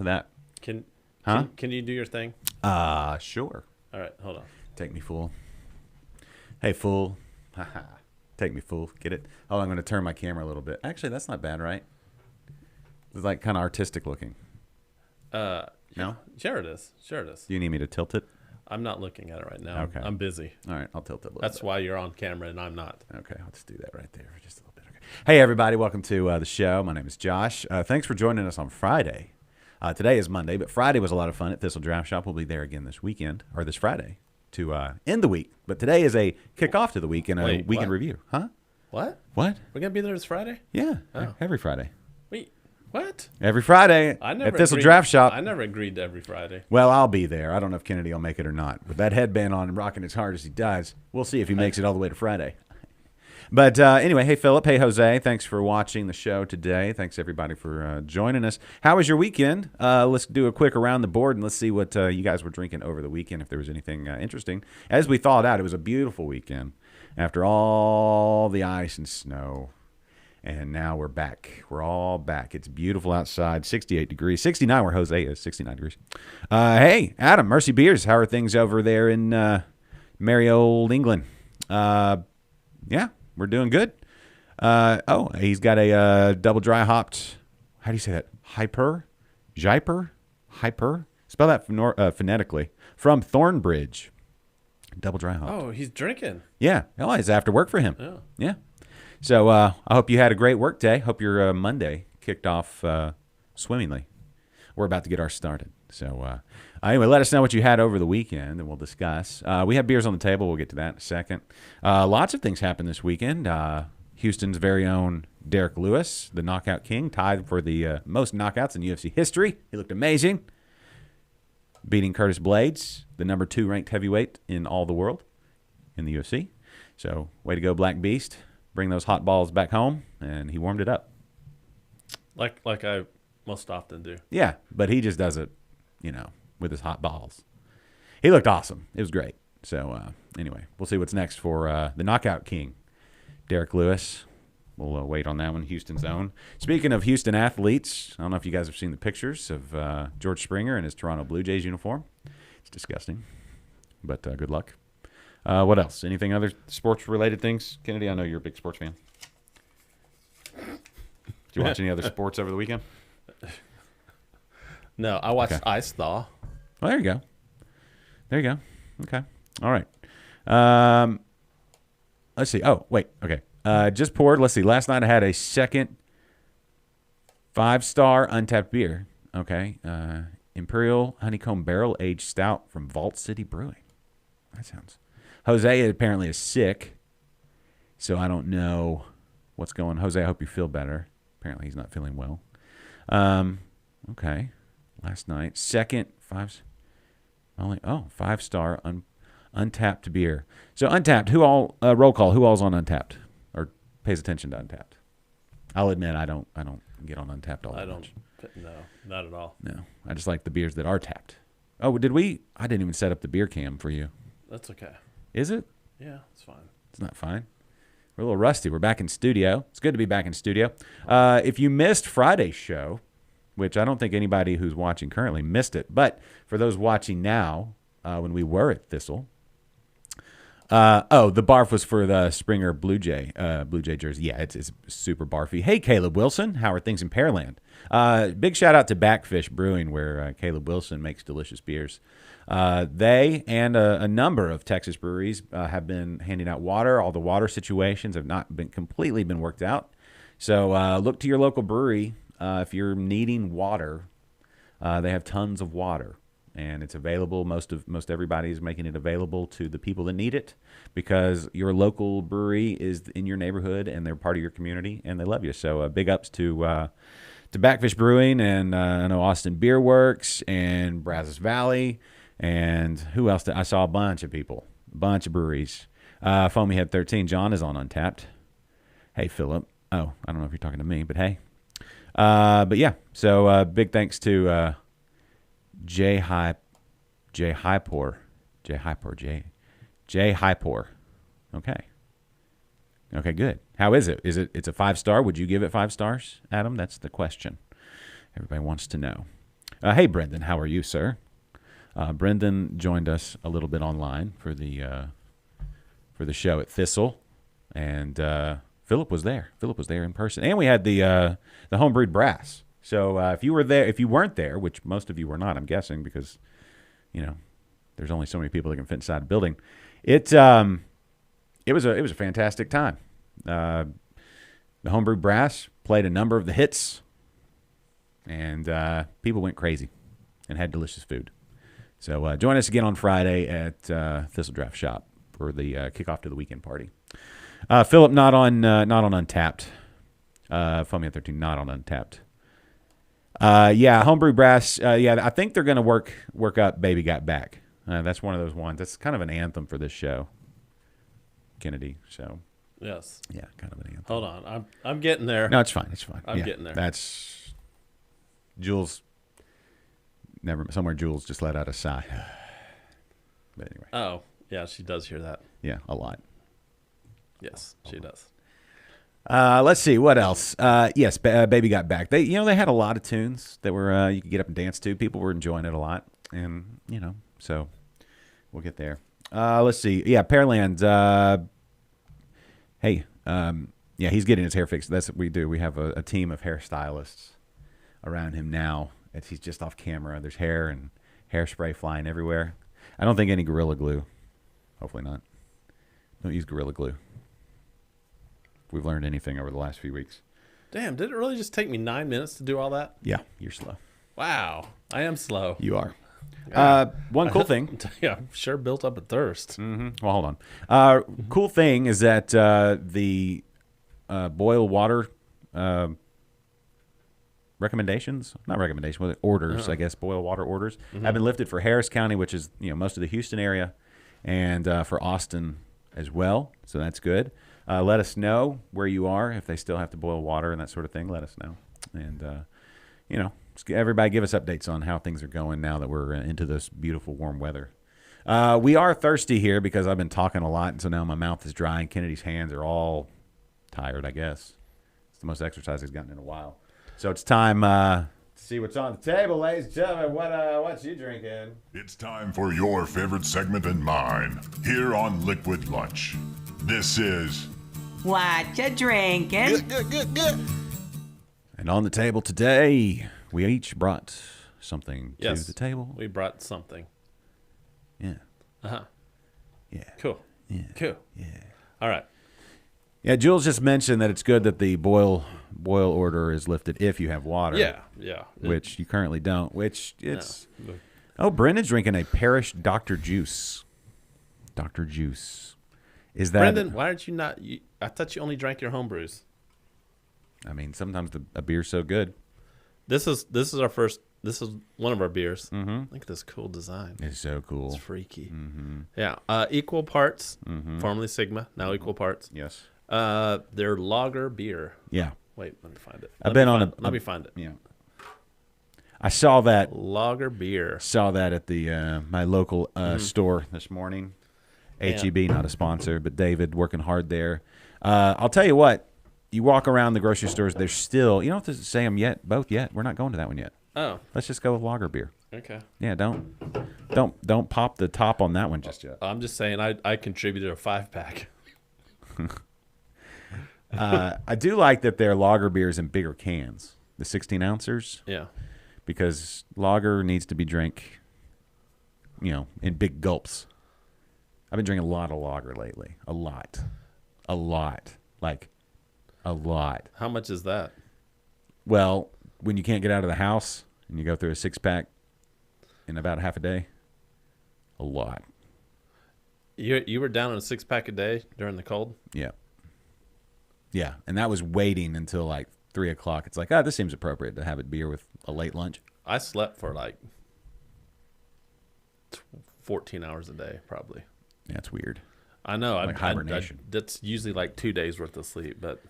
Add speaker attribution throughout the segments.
Speaker 1: of that.
Speaker 2: Can
Speaker 1: Huh?
Speaker 2: can you do your thing?
Speaker 1: Sure.
Speaker 2: All right, hold on.
Speaker 1: Take me, fool. Hey, fool. Take me, fool. Get it? Oh, I'm going to turn my camera a little bit. Actually, that's not bad, right? It's like kind of artistic looking. No?
Speaker 2: Sure it is. Sure it is.
Speaker 1: Do you need me to tilt it?
Speaker 2: I'm not looking at it right now.
Speaker 1: Okay.
Speaker 2: I'm busy.
Speaker 1: All right, I'll tilt it a little
Speaker 2: That's
Speaker 1: bit.
Speaker 2: why you're on camera and I'm not.
Speaker 1: Okay, I'll just do that right there for just a little bit. Okay. Hey, everybody. Welcome to the show. My name is Josh. Thanks for joining us on Friday. Today is Monday, but Friday was a lot of fun at Thistle Draft Shop. We'll be there again this weekend, or this Friday, to end the week. But today is a kickoff to the week and a
Speaker 2: Wait,
Speaker 1: weekend
Speaker 2: what?
Speaker 1: review. Huh?
Speaker 2: What?
Speaker 1: What?
Speaker 2: We're going to be there this Friday?
Speaker 1: Yeah,
Speaker 2: Oh.
Speaker 1: every Friday.
Speaker 2: Wait, what?
Speaker 1: Every Friday
Speaker 2: I never
Speaker 1: at Thistle
Speaker 2: agreed-
Speaker 1: Draft Shop.
Speaker 2: I never agreed to every Friday.
Speaker 1: Well, I'll be there. I don't know if Kennedy will make it or not. With that headband on and rocking as hard as he does, we'll see if he makes it all the way to Friday. But anyway, hey, Philip. Hey, Jose. Thanks for watching the show today. Thanks, everybody, for joining us. How was your weekend? Let's do a quick around the board, and let's see what you guys were drinking over the weekend, if there was anything interesting. As we thawed out, it was a beautiful weekend after all the ice and snow. And now we're back. We're all back. It's beautiful outside, 68 degrees. 69 where Jose is, 69 degrees. Hey, Adam, Mercy Beers. How are things over there in merry old England? Yeah, we're doing good. He's got a double dry hopped, how do you say that? Hyper? Spell that phonetically. From Thornbridge. Double dry hopped.
Speaker 2: Oh, he's drinking.
Speaker 1: Yeah. Oh, it's after work for him.
Speaker 2: Yeah.
Speaker 1: Yeah. So I hope you had a great work day. Hope your Monday kicked off swimmingly. We're about to get ours started. So anyway, let us know what you had over the weekend, and we'll discuss. We have beers on the table. We'll get to that in a second. Lots of things happened this weekend. Houston's very own Derek Lewis, the knockout king, tied for the most knockouts in UFC history. He looked amazing, beating Curtis Blades, the number 2 ranked heavyweight in all the world in the UFC. So way to go, Black Beast. Bring those hot balls back home, and he warmed it up.
Speaker 2: Like I most often do.
Speaker 1: Yeah, but he just does it, with his hot balls. He looked awesome. It was great. So anyway, we'll see what's next for the knockout king, Derek Lewis. We'll wait on that one, Houston's own. Speaking of Houston athletes, I don't know if you guys have seen the pictures of George Springer in his Toronto Blue Jays uniform. It's disgusting, but good luck. What else? Anything other sports-related things? Kennedy, I know you're a big sports fan. Did you watch any other sports over the weekend?
Speaker 2: No, I watched Ice Thaw.
Speaker 1: Well, there you go. There you go. Okay. All right. Let's see. Oh, wait. Okay. Just poured. Let's see. Last night I had a second 5-star untapped beer. Okay. Imperial Honeycomb Barrel Aged Stout from Vault City Brewing. That sounds... Jose apparently is sick, so I don't know what's going on. Jose, I hope you feel better. Apparently he's not feeling well. Okay. Last night, second 5-star untapped beer. So Untapped, roll call, who all's on Untapped or pays attention to Untapped? I'll admit I don't get on Untapped all that much.
Speaker 2: No, not at all.
Speaker 1: No, I just like the beers that are tapped. Oh, did we? I didn't even set up the beer cam for you.
Speaker 2: That's okay.
Speaker 1: Is it?
Speaker 2: Yeah, it's fine.
Speaker 1: It's not fine. We're a little rusty. We're back in studio. It's good to be back in studio. If you missed Friday's show, which I don't think anybody who's watching currently missed it, but for those watching now, when we were at Thistle, the barf was for the Springer Blue Jay jersey. Yeah, it's super barfy. Hey, Caleb Wilson, how are things in Pearland? Big shout out to Backfish Brewing, where Caleb Wilson makes delicious beers. They and a number of Texas breweries have been handing out water. All the water situations have not been completely worked out. So look to your local brewery if you're needing water. They have tons of water, and it's available. Most everybody is making it available to the people that need it, because your local brewery is in your neighborhood and they're part of your community and they love you. So big ups to Backfish Brewing, and I know Austin Beer Works and Brazos Valley. And who else? I saw a bunch of people, a bunch of breweries. Foamy Head 13, John is on Untapped. Hey, Philip. Oh, I don't know if you're talking to me, but hey. But yeah, so big thanks to Jay Hypor. Okay, good. How is it? It's a 5-star? Would you give it 5 stars, Adam? That's the question. Everybody wants to know. Hey, Brendan, how are you, sir? Brendan joined us a little bit online for the show at Thistle, and Philip was there. Philip was there in person, and we had the homebrewed brass. So if you were there, if you weren't there, which most of you were not, I'm guessing, because there's only so many people that can fit inside a building. It was a fantastic time. The homebrewed brass played a number of the hits, and people went crazy and had delicious food. So join us again on Friday at Thistle Draft Shop for the kickoff to the weekend party. Philip, not on Untapped. Foamy at 13, not on Untapped. Homebrew brass. I think they're going to work up "Baby Got Back." That's one of those ones. That's kind of an anthem for this show, Kennedy. So
Speaker 2: yes,
Speaker 1: yeah, kind of an anthem.
Speaker 2: Hold on, I'm getting there.
Speaker 1: No, it's fine. It's fine.
Speaker 2: I'm getting there.
Speaker 1: That's Jules. Jules just let out a sigh. But anyway.
Speaker 2: Oh yeah, she does hear that.
Speaker 1: Yeah, a lot.
Speaker 2: Yes, she does.
Speaker 1: Let's see what else. Yes, "Baby Got Back." They had a lot of tunes that were you could get up and dance to. People were enjoying it a lot, and so we'll get there. Let's see. Yeah, Pearland. He's getting his hair fixed. That's what we do. We have a team of hairstylists around him now. He's just off camera. There's hair and hairspray flying everywhere. I don't think any Gorilla Glue. Hopefully not. Don't use Gorilla Glue. If we've learned anything over the last few weeks.
Speaker 2: Damn, did it really just take me 9 minutes to do all that?
Speaker 1: Yeah, you're slow.
Speaker 2: Wow, I am slow.
Speaker 1: You are. One cool thing.
Speaker 2: Yeah, sure built up a thirst.
Speaker 1: Mm-hmm. Well, hold on. Cool thing is that the boil water orders, I guess, boil water orders have been lifted for Harris County, which is most of the Houston area, and for Austin as well. So that's good. Let us know where you are, if they still have to boil water and that sort of thing. Let us know, and everybody give us updates on how things are going now that we're into this beautiful warm weather. We are thirsty here because I've been talking a lot, and so now my mouth is dry, and Kennedy's hands are all tired, I guess. It's the most exercise he's gotten in a while. So it's time to see what's on the table, ladies and gentlemen. What's you drinking?
Speaker 3: It's time for your favorite segment and mine, here on Liquid Lunch. This is...
Speaker 4: What you drinking?
Speaker 3: Good.
Speaker 1: And on the table today, we each brought something to the table.
Speaker 2: We brought something.
Speaker 1: Yeah.
Speaker 2: Uh-huh.
Speaker 1: Yeah.
Speaker 2: Cool.
Speaker 1: Yeah.
Speaker 2: Cool.
Speaker 1: Yeah.
Speaker 2: All right.
Speaker 1: Yeah, Jules just mentioned that it's good that the boil order is lifted if you have water.
Speaker 2: Yeah.
Speaker 1: Which you currently don't, which it's...
Speaker 2: No.
Speaker 1: Oh, Brendan's drinking a Parish Dr. Juice. Dr. Juice. Is that...
Speaker 2: Brendan, why aren't you not... I thought you only drank your home brews.
Speaker 1: I mean, sometimes a beer's so good.
Speaker 2: This is our first... This is one of our beers.
Speaker 1: Mm-hmm.
Speaker 2: Look at this cool design.
Speaker 1: It's so cool.
Speaker 2: It's freaky.
Speaker 1: Mm-hmm.
Speaker 2: Yeah. Equal parts.
Speaker 1: Mm-hmm.
Speaker 2: Formerly Sigma. Now equal parts.
Speaker 1: Yes.
Speaker 2: They're lager beer.
Speaker 1: Yeah.
Speaker 2: Wait, let me find it.
Speaker 1: Let me
Speaker 2: find it.
Speaker 1: Yeah. I saw that.
Speaker 2: Lager beer.
Speaker 1: Saw that at the my local store this morning. HEB, not a sponsor, but David working hard there. I'll tell you what. You walk around the grocery stores, there's still, you don't have to say them yet, both yet. We're not going to that one yet.
Speaker 2: Oh.
Speaker 1: Let's just go with lager beer.
Speaker 2: Okay.
Speaker 1: Yeah, don't pop the top on that one just yet.
Speaker 2: I'm just saying I contributed a 5-pack.
Speaker 1: I do like that they're lager beers in bigger cans, the 16 ounces.
Speaker 2: Yeah.
Speaker 1: Because lager needs to be drank, in big gulps. I've been drinking a lot of lager lately. A lot. Like, a lot.
Speaker 2: How much is that?
Speaker 1: Well, when you can't get out of the house and you go through a 6-pack in about half a day, a lot.
Speaker 2: You were down on a 6-pack a day during the cold?
Speaker 1: Yeah. Yeah, and that was waiting until like 3 o'clock. It's like, this seems appropriate to have a beer with a late lunch.
Speaker 2: I slept for like 14 hours a day, probably.
Speaker 1: Yeah, it's weird.
Speaker 2: I know.
Speaker 1: Like hibernation.
Speaker 2: That's usually like 2 days worth of sleep, but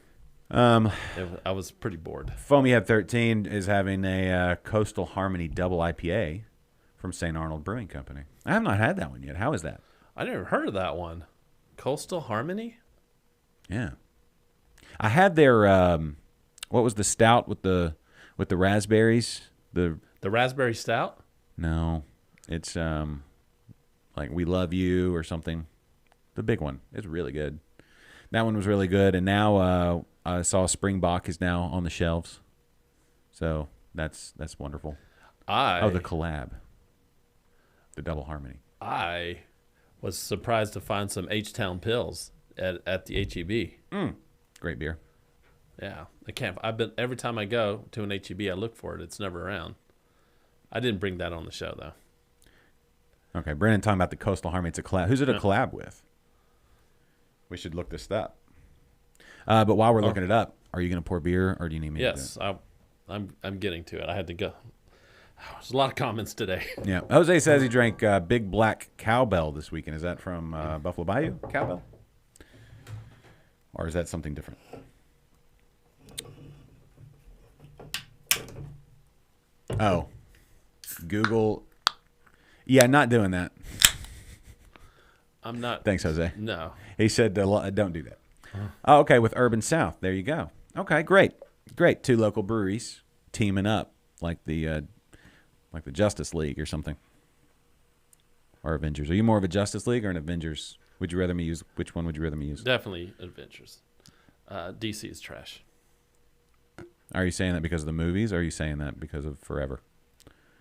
Speaker 2: I was pretty bored.
Speaker 1: Foamy Head 13 is having a Coastal Harmony Double IPA from St. Arnold Brewing Company. I have not had that one yet. How is that?
Speaker 2: I never heard of that one. Coastal Harmony?
Speaker 1: Yeah. I had their what was the stout with the raspberries? The
Speaker 2: The raspberry stout?
Speaker 1: No, it's like We Love You or something. The big one. It's really good. That one was really good. And now I saw Springbok is now on the shelves. So that's wonderful. The collab. The double harmony.
Speaker 2: I was surprised to find some H-Town pills at the H-E-B.
Speaker 1: Great beer.
Speaker 2: Yeah, I can't. Every time I go to an H-E-B, I look for it. It's never around. I didn't bring that on the show though.
Speaker 1: Okay, Brandon talking about the Coastal Harmony. It's a collab. Who's it a collab with? We should look this up. But while we're looking it up, are you going to pour beer or do you need me to do it?
Speaker 2: Yes, I'm getting to it. I had to go. There's a lot of comments today.
Speaker 1: Yeah. Jose says he drank Big Black Cowbell this weekend. Is that from Buffalo Bayou? Cowbell? Or is that something different? Oh. Google. Yeah, not doing that.
Speaker 2: I'm not.
Speaker 1: Thanks, Jose.
Speaker 2: No.
Speaker 1: He said, don't do that. Oh, okay, with Urban South. There you go. Okay, great. Great. 2 local breweries teaming up like the Justice League or something. Or Avengers. Are you more of a Justice League or an Avengers? Which one would you rather me use?
Speaker 2: Definitely Adventures. DC is trash.
Speaker 1: Are you saying that because of the movies or are you saying that because of Forever?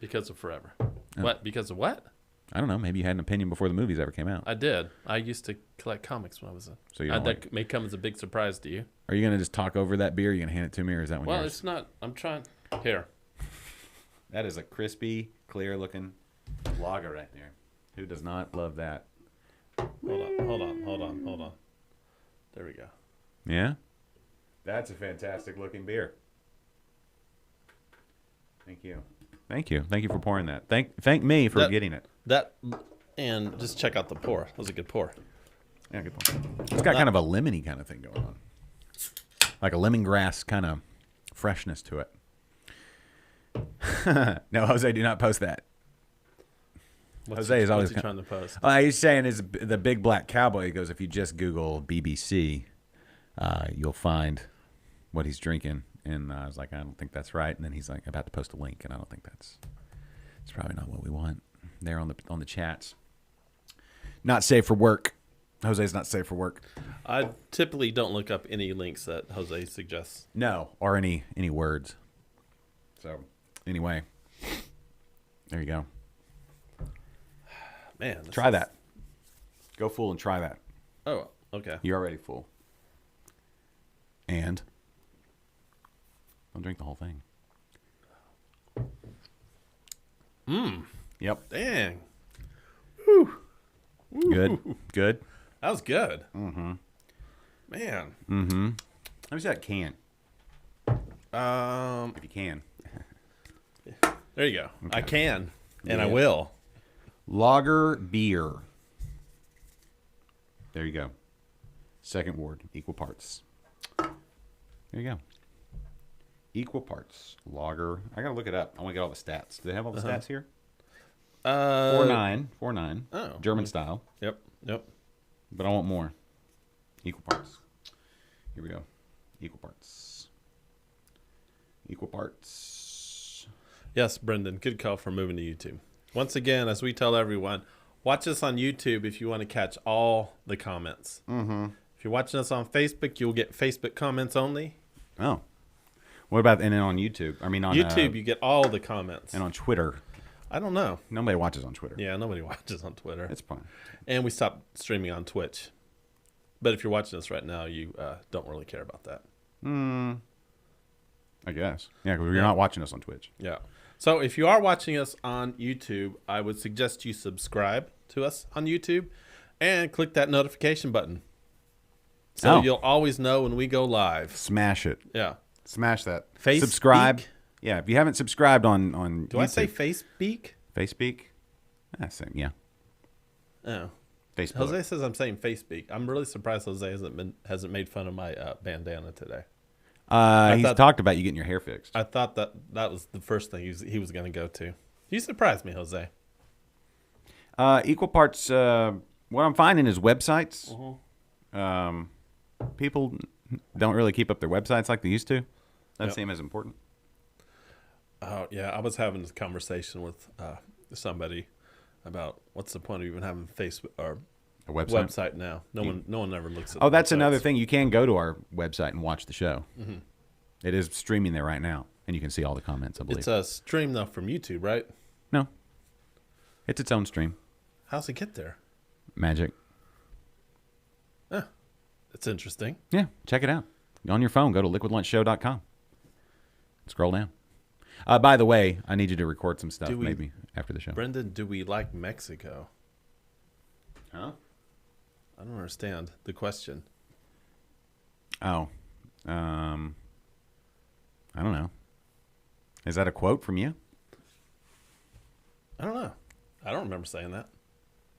Speaker 2: Because of Forever.
Speaker 1: Oh.
Speaker 2: What? Because of what?
Speaker 1: I don't know. Maybe you had an opinion before the movies ever came out.
Speaker 2: I did. I used to collect comics when I was a.
Speaker 1: So you don't
Speaker 2: that may come as a big surprise to you.
Speaker 1: Are you going to just talk over that beer? Are you going to hand it to me, or is that one
Speaker 2: Well,
Speaker 1: yours?
Speaker 2: it's not. I'm trying. Here.
Speaker 1: That is a crispy, clear-looking lager right there. Who does not love that?
Speaker 2: Hold on. There we go.
Speaker 1: Yeah? That's a fantastic-looking beer. Thank you. Thank you. Thank you for pouring that. Thank me for getting it.
Speaker 2: And just check out the pour. That was a good pour.
Speaker 1: Yeah, good pour. It's got kind of a lemony kind of thing going on. Like a lemongrass kind of freshness to it. No, Jose, do not post that. Jose is always
Speaker 2: trying to post.
Speaker 1: He's saying is the Big Black Cowboy. He goes, if you just Google BBC, you'll find what he's drinking. And I was like, I don't think that's right. And then he's like, about to post a link, and I don't think it's probably not what we want. There on the chats. Not safe for work. Jose's not safe for work.
Speaker 2: I typically don't look up any links that Jose suggests.
Speaker 1: No, or any words. So anyway, there you go.
Speaker 2: Man,
Speaker 1: try that. Go full and try that.
Speaker 2: Oh, okay.
Speaker 1: You're already full. And don't drink the whole thing. Yep.
Speaker 2: Dang.
Speaker 1: Good. Good.
Speaker 2: That was good. Mm-hmm. Man.
Speaker 1: Mm-hmm. Let me see that can. If you can.
Speaker 2: There you go.
Speaker 1: Okay.
Speaker 2: I can, and
Speaker 1: Yeah.
Speaker 2: I will.
Speaker 1: Lager beer. There you go. Second word, equal parts. There you go. Equal parts. Lager. I gotta look it up. I want to get all the stats. Do they have all the stats here? 4.9.
Speaker 2: Oh.
Speaker 1: German style.
Speaker 2: Yep.
Speaker 1: But I want more. Equal parts. Here we go. Equal parts. Equal parts.
Speaker 2: Yes, Brendan. Good call for moving to YouTube. Once again, as we tell everyone, watch us on YouTube if you want to catch all the comments. Mm-hmm. If you're watching us on Facebook, you'll get Facebook comments only.
Speaker 1: Oh. What about, and then on YouTube? I mean, on
Speaker 2: YouTube, you get all the comments.
Speaker 1: And on Twitter.
Speaker 2: I don't know.
Speaker 1: Nobody watches on Twitter.
Speaker 2: Yeah, nobody watches on Twitter.
Speaker 1: It's fine.
Speaker 2: And we stopped streaming on Twitch. But if you're watching us right now, you don't really care about that.
Speaker 1: I guess. Yeah, because you're not watching us on Twitch.
Speaker 2: Yeah. So if you are watching us on YouTube, I would suggest you subscribe to us on YouTube and click that notification button. So you'll always know when we go live.
Speaker 1: Smash it.
Speaker 2: Yeah.
Speaker 1: Smash that.
Speaker 2: Face
Speaker 1: subscribe.
Speaker 2: speak?
Speaker 1: Yeah, if you haven't subscribed on YouTube.
Speaker 2: Do I say FaceSpeak?
Speaker 1: FaceSpeak? Same, yeah.
Speaker 2: Oh.
Speaker 1: Facebook.
Speaker 2: Jose says I'm saying FaceSpeak. I'm really surprised Jose hasn't made fun of my bandana today.
Speaker 1: He's talked about you getting your hair fixed.
Speaker 2: I thought that was the first thing he was going to go to. You surprised me, Jose.
Speaker 1: Equal parts. What I'm finding is websites. People don't really keep up their websites like they used to. Doesn't seem as important.
Speaker 2: Oh yeah, I was having this conversation with somebody about what's the point of even having Facebook or
Speaker 1: A website?
Speaker 2: website now. No one ever looks at.
Speaker 1: Oh, that's
Speaker 2: websites.
Speaker 1: another thing. You can go to our website and watch the show. Mm-hmm. It is streaming there right now, and you can see all the comments, I believe.
Speaker 2: It's a stream though from YouTube, right?
Speaker 1: No. It's its own stream.
Speaker 2: How's it get there?
Speaker 1: Magic.
Speaker 2: It's interesting.
Speaker 1: Yeah, check it out. On your phone, go to liquidlunchshow.com. Scroll down. By the way, I need you to record some stuff maybe after the show.
Speaker 2: Brendan, do we like Mexico?
Speaker 1: Huh?
Speaker 2: I don't understand the question.
Speaker 1: Oh. I don't know. Is that a quote from you?
Speaker 2: I don't know. I don't remember saying that,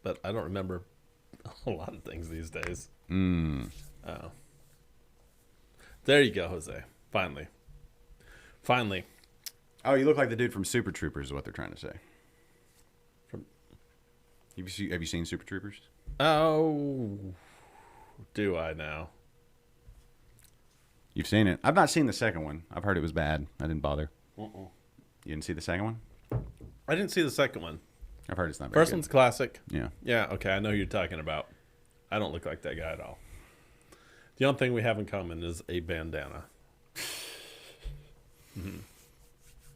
Speaker 2: but I don't remember a lot of things these days. Oh. There you go, Jose. Finally.
Speaker 1: Oh, you look like the dude from Super Troopers is what they're trying to say. Have you seen Super Troopers?
Speaker 2: Oh, do I now?
Speaker 1: You've seen it. I've not seen the second one. I've heard it was bad. I didn't bother.
Speaker 2: Uh-uh.
Speaker 1: You didn't see the second one?
Speaker 2: I didn't see the second one.
Speaker 1: I've heard it's not very
Speaker 2: First
Speaker 1: good.
Speaker 2: one's classic.
Speaker 1: Yeah.
Speaker 2: Yeah, okay, I know who you're talking about. I don't look like that guy at all. The only thing we have in common is a bandana.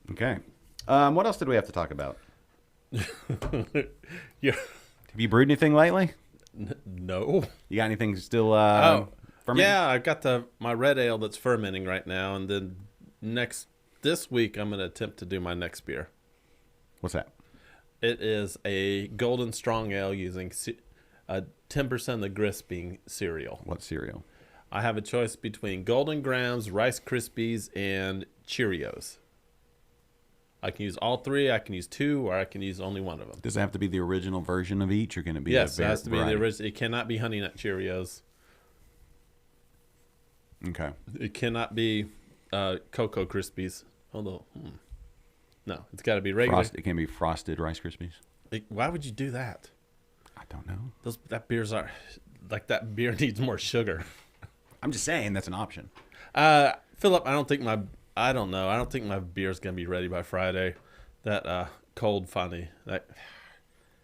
Speaker 1: Okay. What else did we have to talk about?
Speaker 2: Yeah.
Speaker 1: Have you brewed anything lately?
Speaker 2: No.
Speaker 1: You got anything still fermenting?
Speaker 2: Yeah, I've got my red ale that's fermenting right now, and then this week I'm going to attempt to do my next beer.
Speaker 1: What's that?
Speaker 2: It is a golden strong ale using 10% of the grist being cereal.
Speaker 1: What cereal?
Speaker 2: I have a choice between Golden Grams, Rice Krispies, and Cheerios. I can use all three, I can use two, or I can use only one of them.
Speaker 1: Does it have to be the original version of each, or can it be
Speaker 2: Yes,
Speaker 1: a
Speaker 2: it has to be
Speaker 1: variety?
Speaker 2: the original. It cannot be Honey Nut Cheerios.
Speaker 1: Okay.
Speaker 2: It cannot be Cocoa Krispies. Although, no, it's got to be regular.
Speaker 1: It can be frosted Rice Krispies.
Speaker 2: Why would you do that?
Speaker 1: I don't know.
Speaker 2: That beer needs more sugar.
Speaker 1: I'm just saying that's an option.
Speaker 2: Philip, I don't think my beer's gonna be ready by Friday. That cold finally,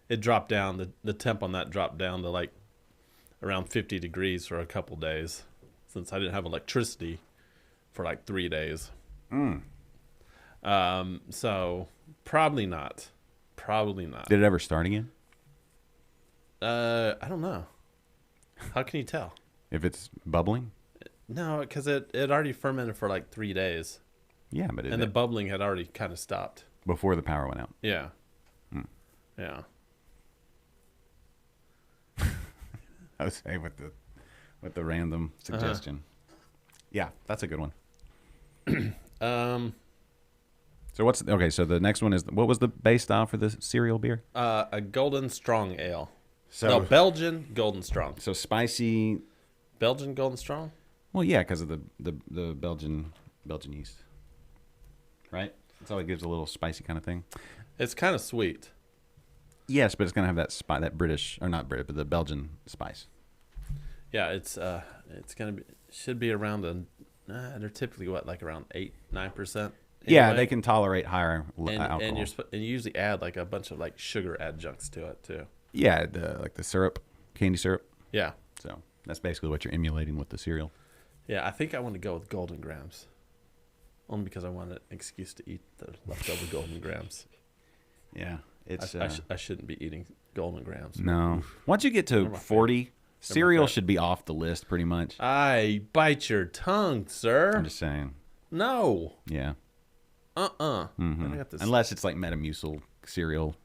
Speaker 2: it dropped down. The temp on that dropped down to like around 50 degrees for a couple days, since I didn't have electricity for like 3 days. So probably not.
Speaker 1: Did it ever start again?
Speaker 2: I don't know. How can you tell?
Speaker 1: If it's bubbling?
Speaker 2: No, because it already fermented for like 3 days.
Speaker 1: Yeah, but
Speaker 2: And the bubbling had already kind of stopped.
Speaker 1: before the power went out.
Speaker 2: Yeah. Yeah.
Speaker 1: I was saying with the random suggestion. Yeah, that's a good one. So so the next one is, what was the base style for the cereal beer?
Speaker 2: A golden strong ale.
Speaker 1: So
Speaker 2: No, Belgian golden strong.
Speaker 1: so spicy.
Speaker 2: Belgian golden strong?
Speaker 1: Well, yeah, because of the Belgian yeast, right? That's all it gives, a little spicy kind of thing.
Speaker 2: It's kind of sweet.
Speaker 1: Yes, but it's gonna have that British, or not British, but the Belgian spice.
Speaker 2: Yeah, it's gonna be, should be around they're typically like around 8-9%.
Speaker 1: Yeah,
Speaker 2: anyway.
Speaker 1: they can tolerate higher alcohol.
Speaker 2: And you usually add like a bunch of like sugar adjuncts to it too.
Speaker 1: Yeah, like the syrup, candy syrup.
Speaker 2: Yeah.
Speaker 1: So that's basically what you're emulating with the cereal.
Speaker 2: Yeah, I think I want to go with Golden Grams. Only because I want an excuse to eat the leftover Golden Grams.
Speaker 1: Yeah, it's.
Speaker 2: I shouldn't be eating Golden Grams.
Speaker 1: No. Once you get to 40, cereal should be off the list pretty much.
Speaker 2: I bite your tongue, sir.
Speaker 1: I'm just saying.
Speaker 2: No.
Speaker 1: Yeah.
Speaker 2: Then I got this.
Speaker 1: Unless it's like Metamucil cereal.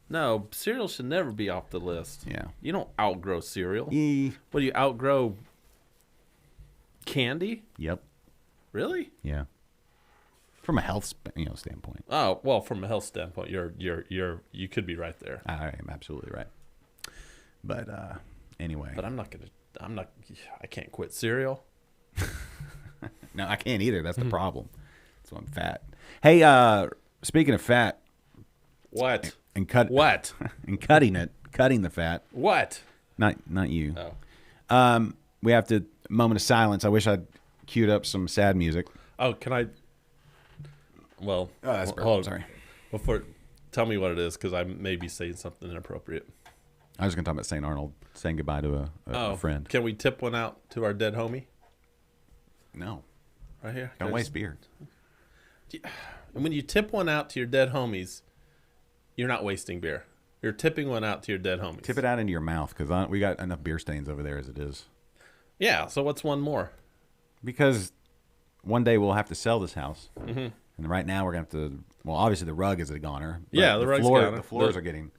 Speaker 2: No, cereal should never be off the list.
Speaker 1: Yeah.
Speaker 2: You don't outgrow cereal.
Speaker 1: E.
Speaker 2: What do you outgrow? Candy?
Speaker 1: Yep.
Speaker 2: Really?
Speaker 1: Yeah. From a health standpoint.
Speaker 2: Oh, well, from a health standpoint, you could be right there.
Speaker 1: I am absolutely right. But anyway.
Speaker 2: But I can't quit cereal.
Speaker 1: No, I can't either. That's the problem. That's why I'm fat. Hey, speaking of fat.
Speaker 2: What?
Speaker 1: And cut
Speaker 2: What?
Speaker 1: And cutting the fat.
Speaker 2: What?
Speaker 1: Not you.
Speaker 2: Oh.
Speaker 1: We have to moment of silence. I wish I'd queued up some sad music.
Speaker 2: Oh, can I? Well,
Speaker 1: that's
Speaker 2: hold
Speaker 1: burp.
Speaker 2: on.
Speaker 1: Sorry.
Speaker 2: Before, tell me what it is, because I may be saying something inappropriate.
Speaker 1: I was going to talk about St. Arnold saying goodbye to a friend.
Speaker 2: Can we tip one out to our dead homie?
Speaker 1: No.
Speaker 2: Right here?
Speaker 1: Don't waste beer.
Speaker 2: And when you tip one out to your dead homies, you're not wasting beer. You're tipping one out to your dead homies.
Speaker 1: Tip it out into your mouth because we got enough beer stains over there as it is.
Speaker 2: Yeah, so what's one more?
Speaker 1: Because one day we'll have to sell this house. Mm-hmm. And right now we're going to have to, well, obviously the rug is a goner.
Speaker 2: Yeah, the rug's goner.
Speaker 1: The floors are getting,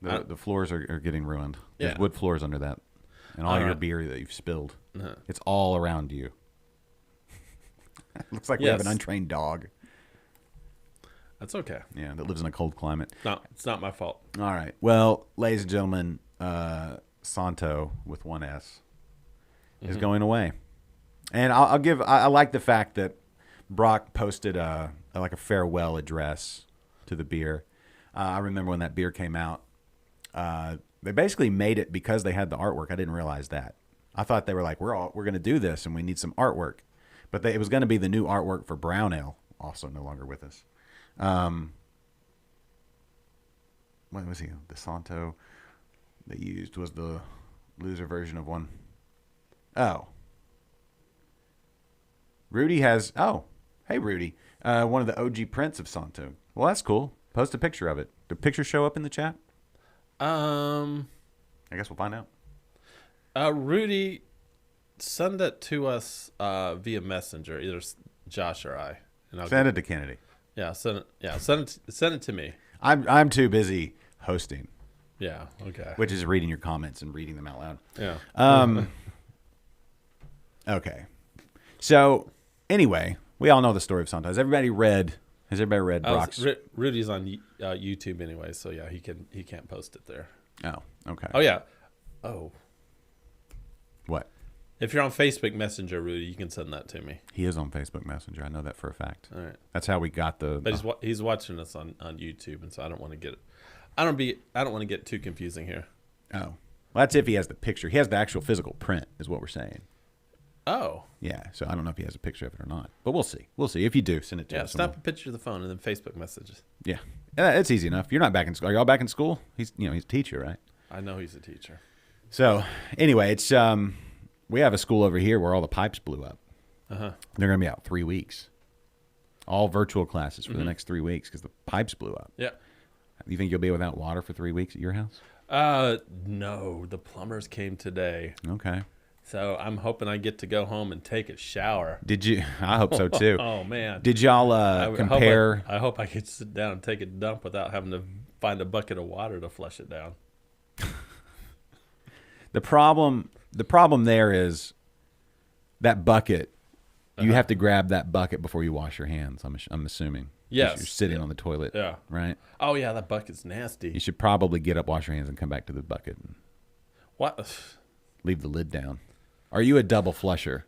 Speaker 1: the floors are getting ruined. There's wood floors under that. And all your beer that you've spilled. It's all around you. Looks like we have an untrained dog.
Speaker 2: That's okay.
Speaker 1: Yeah, that lives in a cold climate.
Speaker 2: No, it's not my fault.
Speaker 1: All right. Well, ladies and gentlemen, Santo with one S is going away. And I like the fact that Brock posted like a farewell address to the beer. I remember when that beer came out. They basically made it because they had the artwork. I didn't realize that. I thought they were like, we're going to do this and we need some artwork. But it was going to be the new artwork for Brown Ale, also no longer with us. What was he? The Santo they used was the loser version of one. Oh. Rudy has, hey Rudy, one of the OG prints of Santo. Well, that's cool. Post a picture of it. Did pictures show up in the chat? I guess we'll find out.
Speaker 2: Rudy, send it to us via Messenger, either Josh or I. And I'll
Speaker 1: send it to Kennedy.
Speaker 2: Yeah, send it. Yeah, send it to me.
Speaker 1: I'm too busy hosting.
Speaker 2: Yeah. Okay.
Speaker 1: Which is reading your comments and reading them out loud.
Speaker 2: Yeah.
Speaker 1: Okay. So anyway, we all know the story of Santo. Has everybody read Brock's?
Speaker 2: Rudy's on YouTube anyway, so yeah, he can't post it there.
Speaker 1: Oh, okay.
Speaker 2: Oh yeah. Oh.
Speaker 1: What?
Speaker 2: If you're on Facebook Messenger, Rudy, you can send that to me.
Speaker 1: He is on Facebook Messenger. I know that for a fact.
Speaker 2: All right.
Speaker 1: That's how we got the.
Speaker 2: But he's watching us on YouTube, and so I don't want to get it. I don't want to get too confusing here.
Speaker 1: Oh, well, that's if he has the picture. He has the actual physical print, is what we're saying.
Speaker 2: Oh.
Speaker 1: Yeah. So I don't know if he has a picture of it or not, but we'll see. We'll see. If you do, send it to us.
Speaker 2: Yeah. Snap a picture of the phone and then Facebook messages.
Speaker 1: Yeah. It's easy enough. You're not back in school. Are y'all back in school? He's a teacher, right?
Speaker 2: I know he's a teacher.
Speaker 1: So anyway, it's we have a school over here where all the pipes blew up. They're going to be out 3 weeks. All virtual classes for the next 3 weeks because the pipes blew up.
Speaker 2: Yeah.
Speaker 1: You think you'll be without water for 3 weeks at your house?
Speaker 2: No. The plumbers came today.
Speaker 1: Okay.
Speaker 2: So I'm hoping I get to go home and take a shower.
Speaker 1: Did you? I hope so too.
Speaker 2: Oh man.
Speaker 1: Did y'all compare?
Speaker 2: I hope I could sit down and take a dump without having to find a bucket of water to flush it down.
Speaker 1: The problem there is that bucket. You have to grab that bucket before you wash your hands. I'm assuming.
Speaker 2: Yes.
Speaker 1: You're sitting on the toilet.
Speaker 2: Yeah.
Speaker 1: Right.
Speaker 2: Oh yeah, that bucket's nasty.
Speaker 1: You should probably get up, wash your hands, and come back to the bucket. And
Speaker 2: what?
Speaker 1: Leave the lid down. Are you a double flusher?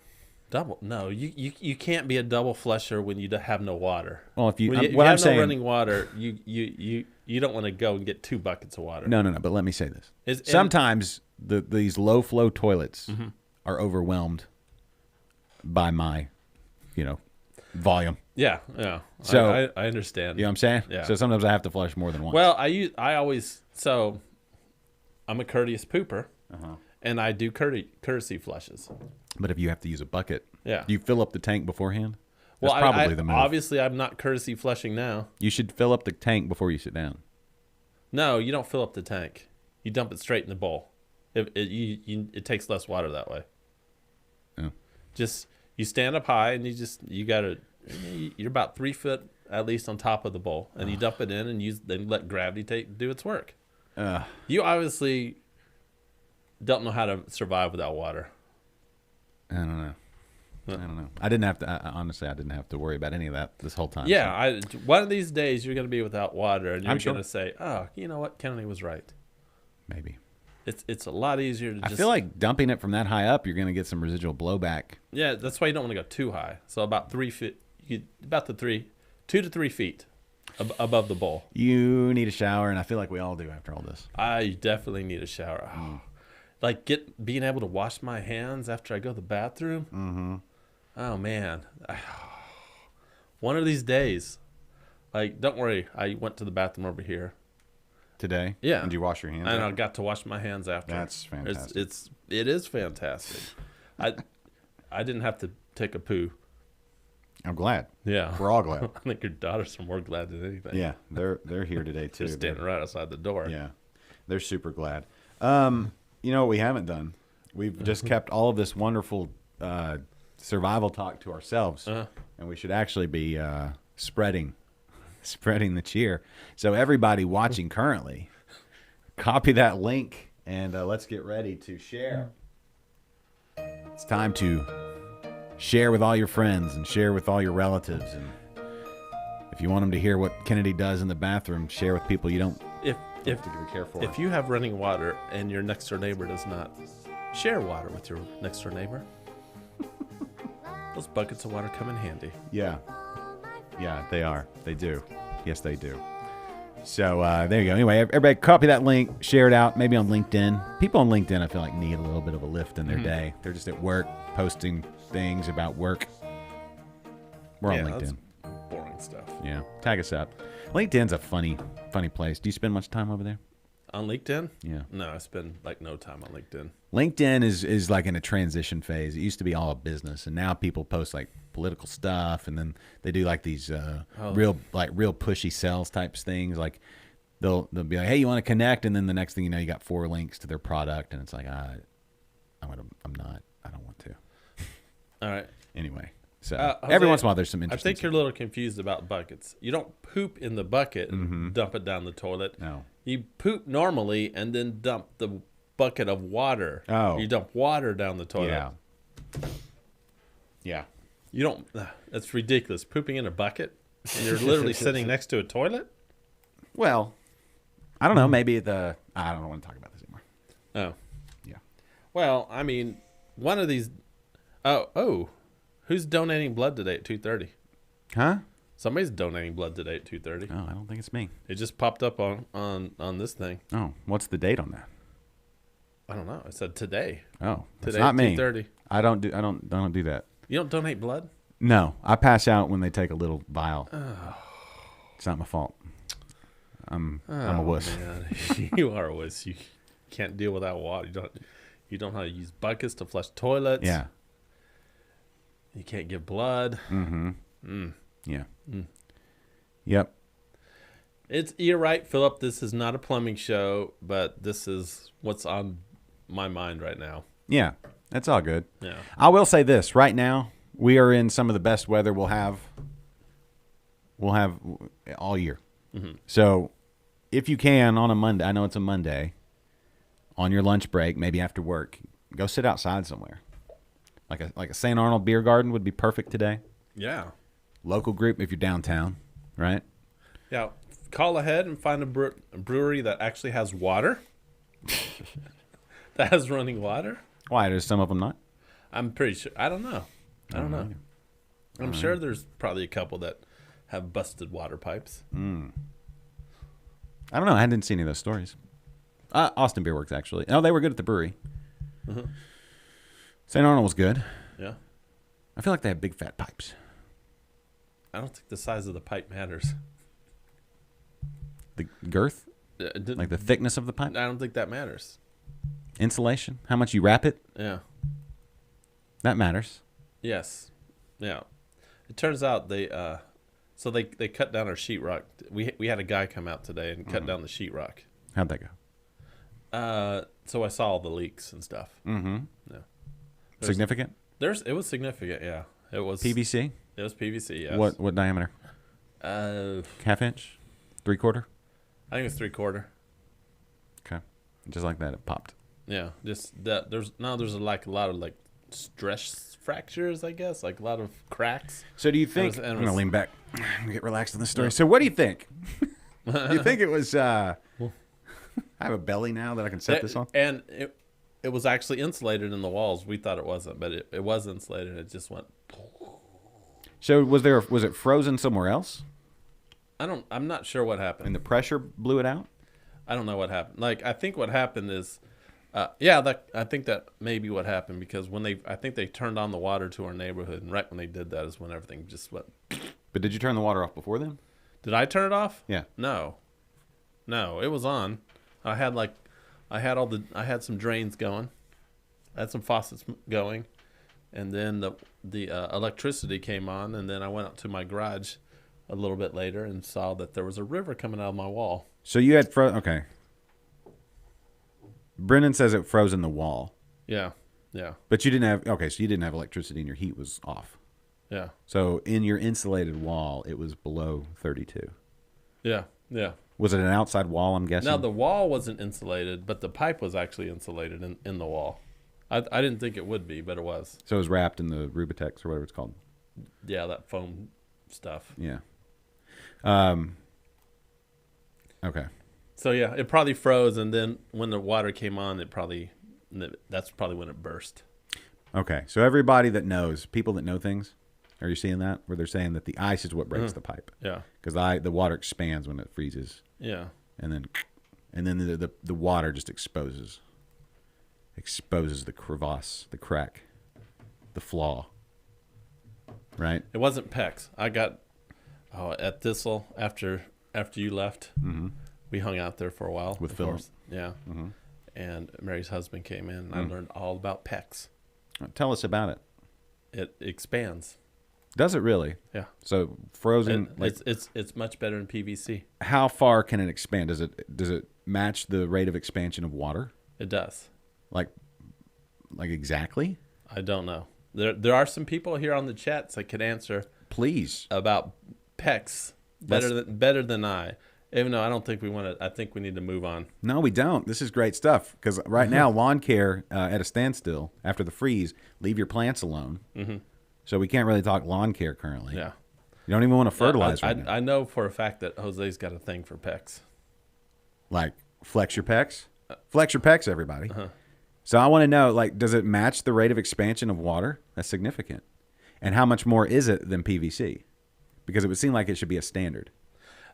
Speaker 2: Double? No, you can't be a double flusher when you have no water.
Speaker 1: Well, if you
Speaker 2: have no running water, you don't want to go and get 2 buckets of water.
Speaker 1: No. But let me say this: sometimes these low flow toilets are overwhelmed by my, volume.
Speaker 2: Yeah.
Speaker 1: So
Speaker 2: I understand.
Speaker 1: You know what I'm saying?
Speaker 2: Yeah.
Speaker 1: So sometimes I have to flush more than once.
Speaker 2: Well, I'm a courteous pooper. And I do courtesy flushes.
Speaker 1: But if you have to use a bucket,
Speaker 2: do
Speaker 1: you fill up the tank beforehand?
Speaker 2: Well,
Speaker 1: That's probably the move.
Speaker 2: Obviously, I'm not courtesy flushing now.
Speaker 1: You should fill up the tank before you sit down.
Speaker 2: No, you don't fill up the tank. You dump it straight in the bowl. It takes less water that way.
Speaker 1: Oh.
Speaker 2: Just you stand up high and you're about 3 foot at least on top of the bowl, and you dump it in and then let gravity do its work. You obviously don't know how to survive without water.
Speaker 1: I don't know. I didn't have to. Honestly, I didn't have to worry about any of that this whole time.
Speaker 2: Yeah, so. One of these days you're going to be without water, and you're going to say, "Oh, you know what? Kennedy was right."
Speaker 1: Maybe.
Speaker 2: It's a lot easier to
Speaker 1: I feel like dumping it from that high up, you're going to get some residual blowback.
Speaker 2: Yeah, that's why you don't want to go too high. So about 3 feet, 2 to 3 feet above the bowl.
Speaker 1: You need a shower, and I feel like we all do after all this.
Speaker 2: I definitely need a shower. Like being able to wash my hands after I go to the bathroom. Oh man, One of these days, like, don't worry. I went to the bathroom over here.
Speaker 1: Today?
Speaker 2: Yeah.
Speaker 1: Did you wash your hands?
Speaker 2: And I
Speaker 1: after?
Speaker 2: got to wash my hands after.
Speaker 1: That's fantastic.
Speaker 2: It is fantastic. I didn't have to take a poo.
Speaker 1: I'm glad.
Speaker 2: Yeah.
Speaker 1: We're all glad.
Speaker 2: I think your daughters are more glad than anything.
Speaker 1: Yeah, they're here today too.
Speaker 2: They're standing right outside the door.
Speaker 1: Yeah, they're super glad. You know what we haven't done? We've just kept all of this wonderful survival talk to ourselves, and we should actually be spreading the cheer. So everybody watching currently, copy that link and let's get ready to share. It's time to share with all your friends and share with all your relatives. And if you want them to hear what Kennedy does in the bathroom, share with people you don't have to care for.
Speaker 2: If you have running water and your next door neighbor does not, share water with your next door neighbor. Those buckets of water come in handy.
Speaker 1: Yeah, they are. They do. Yes, they do. So there you go. Anyway, everybody copy that link, share it out, maybe on LinkedIn. People on LinkedIn, I feel like, need a little bit of a lift in their day. They're just at work posting things about work. We're on LinkedIn.
Speaker 2: That's boring stuff.
Speaker 1: Yeah, tag us up. LinkedIn's a funny place. Do you spend much time over there?
Speaker 2: On LinkedIn?
Speaker 1: Yeah.
Speaker 2: No, I spend like no time on LinkedIn.
Speaker 1: LinkedIn is like in a transition phase. It used to be all a business, and now people post like political stuff, and then they do like these real pushy sales types things. Like they'll be like, "Hey, you want to connect?" And then the next thing you know, you got 4 links to their product, and it's like, I don't want to.
Speaker 2: All right.
Speaker 1: Anyway, so
Speaker 2: Jose,
Speaker 1: every once in a while, there's some
Speaker 2: I
Speaker 1: interesting.
Speaker 2: think you're a little confused about buckets. You don't poop in the bucket and dump it down the toilet.
Speaker 1: No.
Speaker 2: You poop normally and then dump the bucket of water.
Speaker 1: Oh.
Speaker 2: You dump water down the toilet.
Speaker 1: Yeah. Yeah.
Speaker 2: You don't. That's ridiculous. Pooping in a bucket and you're literally sitting next to a toilet?
Speaker 1: Well, I don't know. Maybe I don't want to talk about this anymore.
Speaker 2: Oh.
Speaker 1: Yeah.
Speaker 2: Well, I mean, one of these. Oh. Who's donating blood today at 2:30?
Speaker 1: Huh?
Speaker 2: Somebody's donating blood today at 2:30.
Speaker 1: Oh, I don't think it's me.
Speaker 2: It just popped up on this thing.
Speaker 1: Oh, what's the date on that?
Speaker 2: I don't know. It said today.
Speaker 1: Oh, it's
Speaker 2: Today
Speaker 1: not
Speaker 2: at
Speaker 1: me.
Speaker 2: 2:30.
Speaker 1: I don't do that.
Speaker 2: You don't donate blood?
Speaker 1: No, I pass out when they take a little vial.
Speaker 2: Oh.
Speaker 1: It's not my fault. I'm a wuss.
Speaker 2: Man. You are a wuss. You can't deal without water. You don't know how to use buckets to flush toilets.
Speaker 1: Yeah.
Speaker 2: You can't give blood.
Speaker 1: Yeah. Yep.
Speaker 2: You're right, Philip. This is not a plumbing show, but this is what's on my mind right now.
Speaker 1: Yeah. That's all good.
Speaker 2: Yeah.
Speaker 1: I will say this. Right now, we are in some of the best weather we'll have all year. So if you can on a Monday, I know it's a Monday, on your lunch break, maybe after work, go sit outside somewhere. Like a St. Arnold beer garden would be perfect today.
Speaker 2: Yeah.
Speaker 1: Local group if you're downtown, right?
Speaker 2: Yeah. Call ahead and find a brewery that actually has water. That has running water.
Speaker 1: Why? There's some of them not?
Speaker 2: I'm pretty sure. I don't know. I don't know. I'm sure there's probably a couple that have busted water pipes.
Speaker 1: I don't know. I didn't see any of those stories. Austin Beer Works, actually. No, they were good at the brewery. St. Arnold was good.
Speaker 2: Yeah.
Speaker 1: I feel like they have big fat pipes.
Speaker 2: I don't think the size of the pipe matters.
Speaker 1: The girth? Like the thickness of the pipe?
Speaker 2: I don't think that matters.
Speaker 1: Insulation? How much you wrap it?
Speaker 2: Yeah.
Speaker 1: That matters.
Speaker 2: Yes. Yeah. It turns out they cut down our sheetrock. We had a guy come out today and cut down the sheetrock.
Speaker 1: How'd that go?
Speaker 2: So I saw all the leaks and stuff.
Speaker 1: Mm-hmm.
Speaker 2: Yeah.
Speaker 1: Significant?
Speaker 2: It was significant, yeah. It was
Speaker 1: PVC?
Speaker 2: It was PVC, yes.
Speaker 1: What diameter? Half inch? 3/4?
Speaker 2: I think it's 3/4.
Speaker 1: Okay. Just like that, it popped.
Speaker 2: Yeah. Just that there's like a lot of like stress fractures, I guess, like a lot of cracks.
Speaker 1: So do you think
Speaker 2: and
Speaker 1: I'm
Speaker 2: it
Speaker 1: gonna
Speaker 2: was-
Speaker 1: lean back and get relaxed in this story. So what do you think? Do you think it was I have a belly now that I can set this on?
Speaker 2: And it was actually insulated in the walls. We thought it wasn't, but it was insulated. It just went.
Speaker 1: So was it frozen somewhere else?
Speaker 2: I'm not sure what happened.
Speaker 1: And the pressure blew it out?
Speaker 2: I don't know what happened. Like, I think what happened is, I think that may be what happened because I think they turned on the water to our neighborhood, and right when they did that is when everything just went.
Speaker 1: But did you turn the water off before then?
Speaker 2: Did I turn it off?
Speaker 1: Yeah.
Speaker 2: No, it was on. I had some drains going. I had some faucets going, and then the electricity came on, and then I went up to my garage a little bit later and saw that there was a river coming out of my wall.
Speaker 1: So you had okay. Brennan says it froze in the wall.
Speaker 2: Yeah.
Speaker 1: But you didn't have so you didn't have electricity and your heat was off.
Speaker 2: Yeah.
Speaker 1: So in your insulated wall, it was below 32.
Speaker 2: Yeah.
Speaker 1: Was it an outside wall, I'm guessing?
Speaker 2: Now, the wall wasn't insulated, but the pipe was actually insulated in the wall. I didn't think it would be, but it was.
Speaker 1: So it was wrapped in the Rubitex or whatever it's called.
Speaker 2: Yeah, that foam stuff.
Speaker 1: Yeah. Okay.
Speaker 2: So, yeah, it probably froze, and then when the water came on, that's probably when it burst.
Speaker 1: Okay. So everybody that knows, people that know things, are you seeing that? Where they're saying that the ice is what breaks the pipe.
Speaker 2: Yeah.
Speaker 1: Because the water expands when it freezes.
Speaker 2: Yeah.
Speaker 1: And then the water just exposes the crevasse, the crack, the flaw. Right?
Speaker 2: It wasn't PEX. I got at Thistle after you left.
Speaker 1: Mm-hmm.
Speaker 2: We hung out there for a while
Speaker 1: with Phil.
Speaker 2: Yeah. Mm-hmm. And Mary's husband came in, and I learned all about PEX.
Speaker 1: Tell us about it.
Speaker 2: It expands.
Speaker 1: Does it really?
Speaker 2: Yeah.
Speaker 1: So frozen.
Speaker 2: It's much better than PVC.
Speaker 1: How far can it expand? Does it match the rate of expansion of water?
Speaker 2: It does.
Speaker 1: Like exactly?
Speaker 2: I don't know. There are some people here on the chats that could answer.
Speaker 1: Please.
Speaker 2: About PEX better than I. Even though I don't think we want to. I think we need to move on.
Speaker 1: No, we don't. This is great stuff because right now lawn care at a standstill after the freeze. Leave your plants alone. Mm-hmm. So we can't really talk lawn care currently.
Speaker 2: Yeah.
Speaker 1: You don't even want to fertilize right now.
Speaker 2: I know for a fact that Jose's got a thing for PEX.
Speaker 1: Like flex your pecs? Flex your pecs, everybody. Uh-huh. So I want to know, does it match the rate of expansion of water? That's significant. And how much more is it than PVC? Because it would seem like it should be a standard.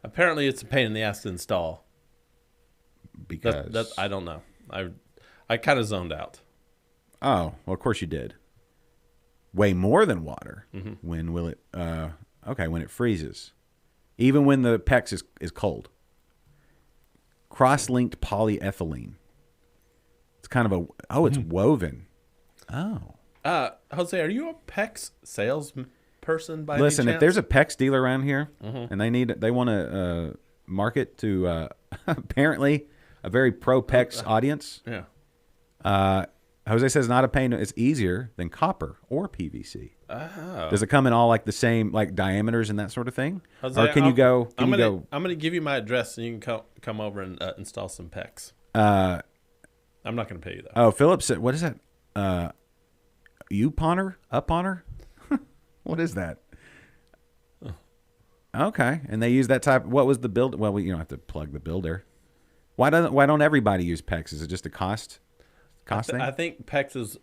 Speaker 2: Apparently, it's a pain in the ass to install.
Speaker 1: Because
Speaker 2: I don't know. I kind of zoned out.
Speaker 1: Oh, well, of course you did. Way more than water.
Speaker 2: Mm-hmm.
Speaker 1: When will it? When it freezes, even when the PEX is cold. Cross-linked polyethylene. It's kind of it's woven. Oh.
Speaker 2: Jose, are you a PEX salesperson by
Speaker 1: Listen,
Speaker 2: any chance?
Speaker 1: if there's a PEX dealer around here and they want to market to apparently a very pro PEX audience.
Speaker 2: Yeah.
Speaker 1: Jose says not a pain. It's easier than copper or PVC.
Speaker 2: Oh.
Speaker 1: Does it come in all the same diameters and that sort of thing?
Speaker 2: Jose,
Speaker 1: or can you go?
Speaker 2: I'm gonna give you my address and you can come over and install some PEX. I'm not gonna pay you that.
Speaker 1: Oh, Philip said, what is that? Uponor? Uponor? What is that? Oh. Okay, and they use that type. What was the build? Well, you don't have to plug the builder. Why don't everybody use PEX? Is it just a cost thing?
Speaker 2: I think PEX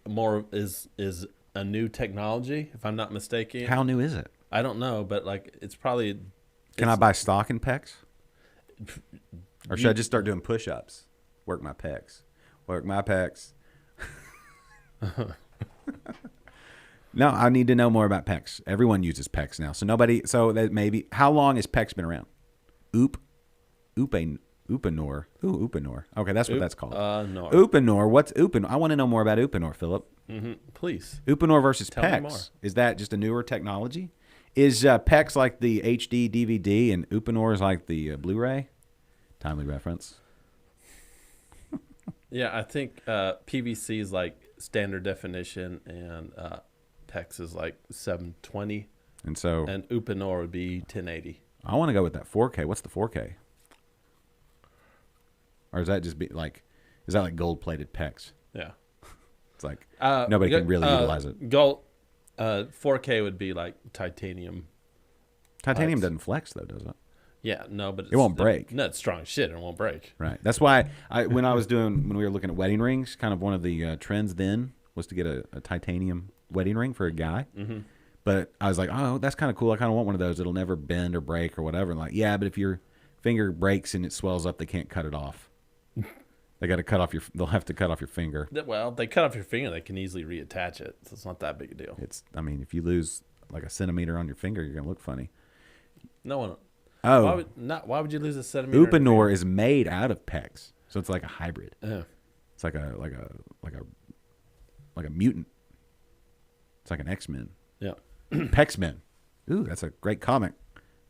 Speaker 2: is a new technology, if I'm not mistaken.
Speaker 1: How new is it?
Speaker 2: I don't know, but it's probably.
Speaker 1: Can I buy stock in PEX? Or should I just start doing push-ups? Work my pecs. Work my pecs. No, I need to know more about PEX. Everyone uses PEX now. So that maybe, how long has PEX been around? Upanor. Ooh, Upanor. Okay, that's what that's called.
Speaker 2: No.
Speaker 1: Upanor. What's Upanor? I want to know more about Upanor, Philip.
Speaker 2: Mm-hmm. Please.
Speaker 1: Upanor versus
Speaker 2: Tell me more.
Speaker 1: PEX. Is that just a newer technology? Is PEX like the HD DVD and Upanor is like the Blu-ray? Timely reference.
Speaker 2: Yeah, I think PVC is like standard definition, and PEX is like 720.
Speaker 1: And
Speaker 2: Upanor would be 1080.
Speaker 1: I want to go with that 4K. What's the 4K? Or is that just is that like gold-plated PEX?
Speaker 2: Yeah.
Speaker 1: It's like nobody can really utilize it.
Speaker 2: Gold, 4K would be like titanium.
Speaker 1: Titanium
Speaker 2: pipes.
Speaker 1: doesn't flex though, does it?
Speaker 2: Yeah, no, but
Speaker 1: it won't break.
Speaker 2: No, it's strong as shit. It won't break.
Speaker 1: Right. That's why when we were looking at wedding rings, kind of one of the trends then was to get a titanium wedding ring for a guy. Mm-hmm. But I was like, oh, that's kind of cool. I kind of want one of those. It'll never bend or break or whatever. And yeah, but if your finger breaks and it swells up, they can't cut it off. They got to cut off they'll have to cut off your finger.
Speaker 2: Well, they cut off your finger, they can easily reattach it. So it's not that big a deal.
Speaker 1: If you lose like a centimeter on your finger, you're going to look funny.
Speaker 2: No one.
Speaker 1: Oh,
Speaker 2: Why would you lose a centimeter?
Speaker 1: Upanor is made out of PEX, so it's like a hybrid.
Speaker 2: Yeah.
Speaker 1: It's like a mutant. It's like an X-Men.
Speaker 2: Yeah.
Speaker 1: PEX Men. Ooh, that's a great comic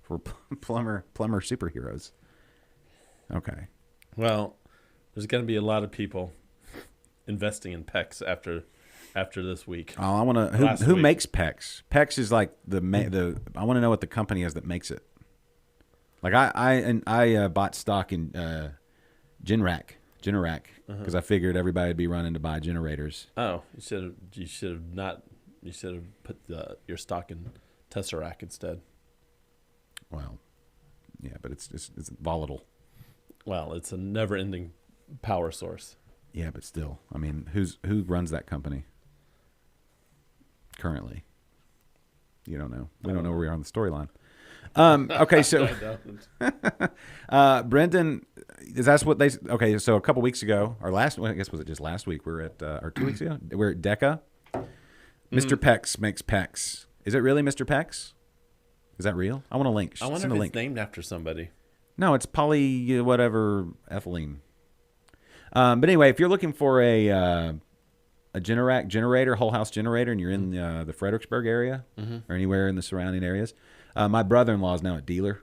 Speaker 1: for plumber superheroes. Okay.
Speaker 2: Well, there's going to be a lot of people investing in PEX after this week.
Speaker 1: Oh, I want to. Who makes PEX? PEX is like the. I want to know what the company is that makes it. Like I bought stock in Generac because I figured everybody would be running to buy generators.
Speaker 2: Oh, you should have put your stock in Tesseract instead.
Speaker 1: Well, yeah, but it's volatile.
Speaker 2: Well, it's a never-ending power source.
Speaker 1: Yeah, but still, I mean, who runs that company currently? You don't know. We don't know where we are on the storyline. Okay, so Brendan, that's what they. Okay, so a couple weeks ago, or I guess was it just last week? We're at or 2 weeks ago. We're at Deca. Mr. Pex makes Pex. Is it really Mr. Pex? Is that real? I want a link.
Speaker 2: I wonder
Speaker 1: Send
Speaker 2: if
Speaker 1: a
Speaker 2: it's
Speaker 1: link.
Speaker 2: named after somebody.
Speaker 1: No, it's poly whatever ethylene. But anyway, if you're looking for a Generac generator, whole house generator, and you're in the Fredericksburg area or anywhere in the surrounding areas, my brother-in-law is now a dealer,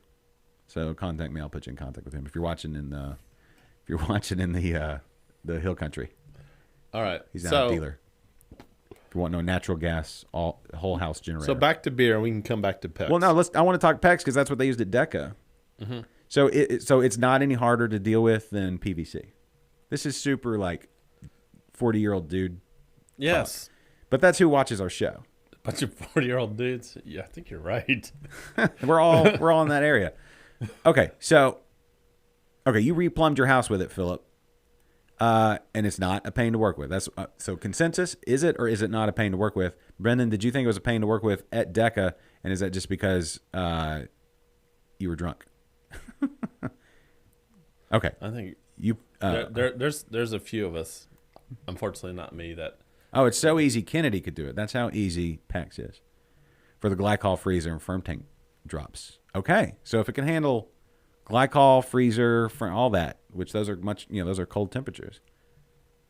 Speaker 1: so contact me. I'll put you in contact with him if you're watching in the Hill Country.
Speaker 2: All right,
Speaker 1: He's now a dealer. If you want no natural gas, whole house generator.
Speaker 2: So back to beer, we can come back to PEX.
Speaker 1: Well, no, I want to talk PEX because that's what they used at Deca. Mm-hmm. So it's not any harder to deal with than PVC. This is super like 40-year-old dude.
Speaker 2: Yes,
Speaker 1: but that's who watches our show.
Speaker 2: Bunch of 40-year-old dudes. Yeah, I think you're right.
Speaker 1: we're all in that area. Okay, so you replumbed your house with it, Philip, and it's not a pain to work with. That's so consensus. Is it or is it not a pain to work with? Brendan, did you think it was a pain to work with at Deca, and is that just because you were drunk? Okay,
Speaker 2: I think
Speaker 1: you.
Speaker 2: There's a few of us, unfortunately not me, that.
Speaker 1: Oh, it's so easy. Kennedy could do it. That's how easy PEX is for the glycol freezer and firm tank drops. Okay, so if it can handle glycol freezer for all that, which those are those are cold temperatures.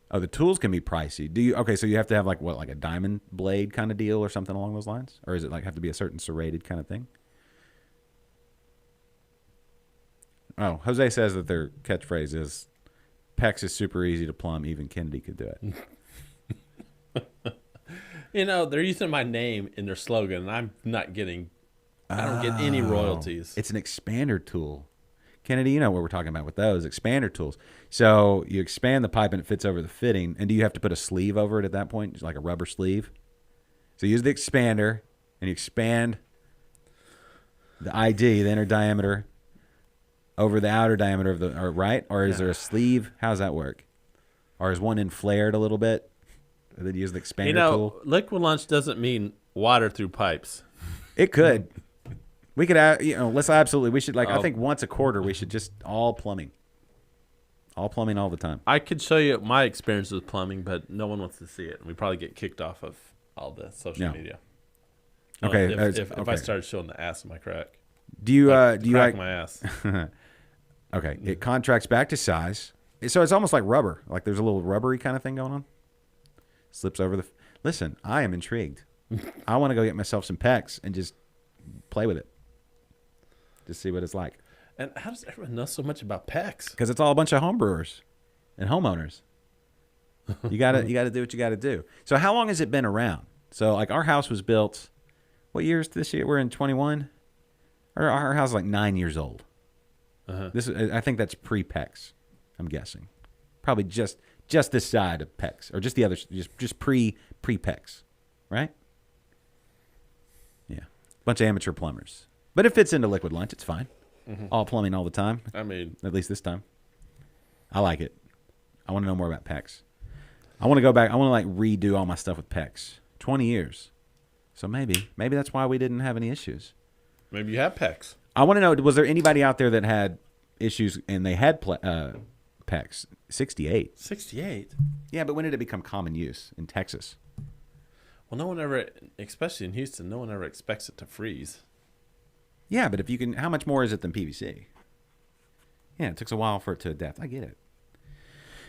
Speaker 1: Oh, the tools can be pricey. So you have to have like a diamond blade kind of deal or something along those lines, or is it like have to be a certain serrated kind of thing? Oh, Jose says that their catchphrase is PEX is super easy to plumb. Even Kennedy could do it.
Speaker 2: They're using my name in their slogan, and I'm not getting. I don't get any royalties.
Speaker 1: It's an expander tool. Kennedy, you know what we're talking about with those expander tools. So you expand the pipe and it fits over the fitting. And do you have to put a sleeve over it at that point, just like a rubber sleeve? So you use the expander and you expand the ID, the inner diameter, over the outer diameter of the, or is there a sleeve? How does that work? Or is one end flared a little bit? And then you use the expander tool.
Speaker 2: Liquid lunch doesn't mean water through pipes.
Speaker 1: It could. We could, let's absolutely. We should I think once a quarter we should just all plumbing all the time.
Speaker 2: I could show you my experience with plumbing, but no one wants to see it. We probably get kicked off of all the social media.
Speaker 1: Okay,
Speaker 2: if I started showing the ass of my crack.
Speaker 1: Do you
Speaker 2: my ass?
Speaker 1: Okay, it contracts back to size, so it's almost like rubber. Like there's a little rubbery kind of thing going on. Slips over the. Listen, I am intrigued. I want to go get myself some PEX and just play with it. Just see what it's like.
Speaker 2: And how does everyone know so much about PEX?
Speaker 1: Because it's all a bunch of home brewers and homeowners. You gotta do what you gotta do. So how long has it been around? So like our house was built. What year is this year? We're in 21. Our house is like 9 years old. I think that's pre-PEX. I'm guessing, probably just this side of PEX, or just the other, just pre-PEX, right? Yeah, bunch of amateur plumbers. But it fits into liquid lunch. It's fine. All plumbing all the time.
Speaker 2: I mean,
Speaker 1: at least this time. I like it. I want to know more about PEX. I want to go back. I want to redo all my stuff with PEX. 20 years. So maybe that's why we didn't have any issues.
Speaker 2: Maybe you have PEX.
Speaker 1: I want to know, was there anybody out there that had issues and they had PEX? 68.
Speaker 2: 68?
Speaker 1: Yeah, but when did it become common use in Texas?
Speaker 2: Well, no one ever, especially in Houston, no one ever expects it to freeze.
Speaker 1: Yeah, but if you can, how much more is it than PVC? Yeah, it took a while for it to adapt. I get it.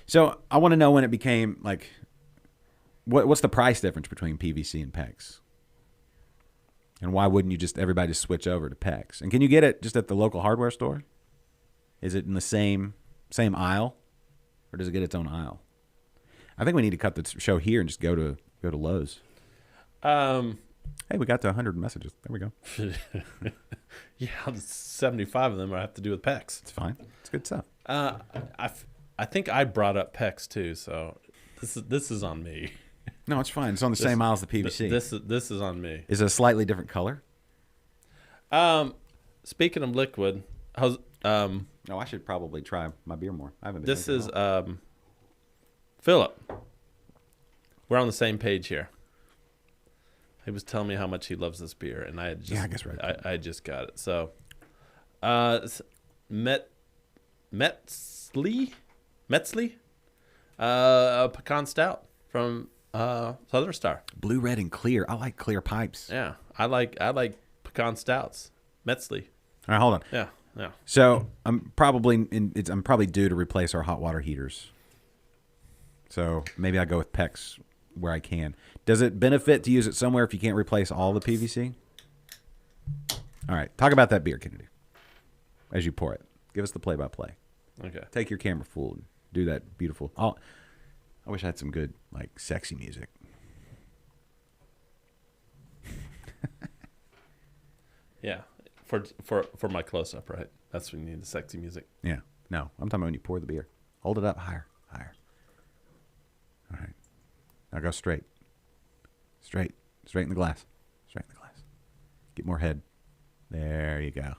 Speaker 1: So I want to know when it became like, what's the price difference between PVC and PEX? And why wouldn't you everybody just switch over to PEX? And can you get it just at the local hardware store? Is it in the same aisle, or does it get its own aisle? I think we need to cut the show here and just go to Lowe's. Hey, we got to 100 messages. There we go.
Speaker 2: Yeah, 75 of them I have to do with PEX.
Speaker 1: It's fine. It's good stuff.
Speaker 2: I think I brought up PEX too, so this is on me.
Speaker 1: No, it's fine. It's on the same aisle as the PVC.
Speaker 2: This is on me.
Speaker 1: Is it a slightly different color?
Speaker 2: Speaking of liquid, how's
Speaker 1: Oh, I should probably try my beer more. I haven't been.
Speaker 2: this is Philip. We're on the same page here. He was telling me how much he loves this beer, and I had just,
Speaker 1: I guess right.
Speaker 2: I just got it. So, Metzli, a pecan stout from Southern Star.
Speaker 1: Blue, red, and clear. I like clear pipes.
Speaker 2: Yeah, I like pecan stouts. Metzli.
Speaker 1: All right, hold on.
Speaker 2: Yeah.
Speaker 1: So I'm probably due to replace our hot water heaters. So maybe I go with PEX where I can. Does it benefit to use it somewhere if you can't replace all the PVC? All right, talk about that beer, Kennedy, as you pour it. Give us the play-by-play.
Speaker 2: Okay.
Speaker 1: Take your camera full and do that beautiful. I wish I had some good, like, sexy music.
Speaker 2: Yeah. For my close-up, right? That's when you need the sexy music.
Speaker 1: Yeah. No, I'm talking about when you pour the beer. Hold it up higher. All right. Now go straight. Straight in the glass. Get more head. There you go.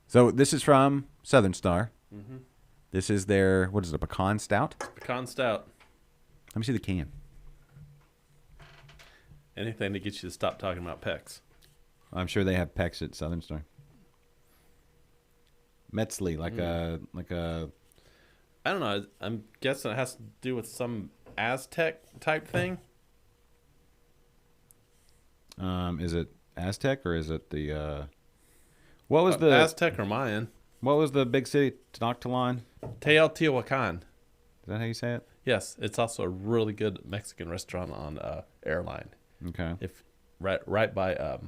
Speaker 1: So this is from Southern Star. Mm-hmm. This is their, what is it, a pecan stout?
Speaker 2: Pecan stout.
Speaker 1: Let me see the can.
Speaker 2: Anything to get you to stop talking about PEX.
Speaker 1: I'm sure they have PEX at Southern Star. Metzli, like a.
Speaker 2: I don't know. I'm guessing it has to do with some Aztec type thing.
Speaker 1: Is it Aztec or is it the? What was the
Speaker 2: Aztec or Mayan?
Speaker 1: What was the big city? Tenochtitlan.
Speaker 2: Teotihuacan.
Speaker 1: Is that how you say it?
Speaker 2: Yes, it's also a really good Mexican restaurant on Airline.
Speaker 1: Okay.
Speaker 2: If right by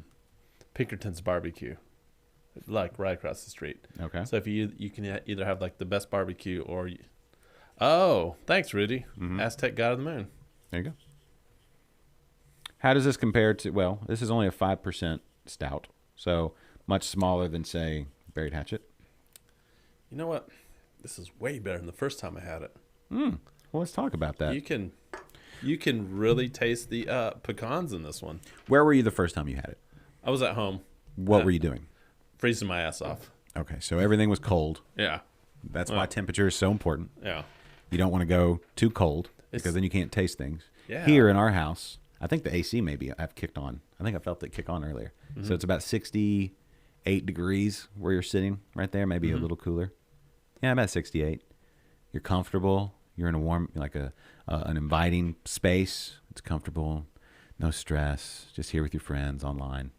Speaker 2: Pinkerton's Barbecue, like right across the street.
Speaker 1: Okay.
Speaker 2: So if you can either have like the best barbecue or, oh, thanks, Rudy.
Speaker 1: Mm-hmm.
Speaker 2: Aztec God of the Moon.
Speaker 1: There you go. How does this compare to? Well, this is only a 5% stout, so much smaller than say Buried Hatchet.
Speaker 2: You know what? This is way better than the first time I had it.
Speaker 1: Well, let's talk about that.
Speaker 2: You can really taste the pecans in this one.
Speaker 1: Where were you the first time you had it?
Speaker 2: I was at home.
Speaker 1: What were you doing?
Speaker 2: Freezing my ass off.
Speaker 1: Okay, so everything was cold.
Speaker 2: Yeah.
Speaker 1: That's why temperature is so important.
Speaker 2: Yeah.
Speaker 1: You don't want to go too cold because then you can't taste things.
Speaker 2: Yeah.
Speaker 1: Here in our house, I think the AC maybe I've kicked on. I think I felt it kick on earlier. So it's about 68 degrees where you're sitting right there, maybe a little cooler. Yeah, about 68. You're comfortable. You're in a warm, like an inviting space. It's comfortable. No stress. Just here with your friends online.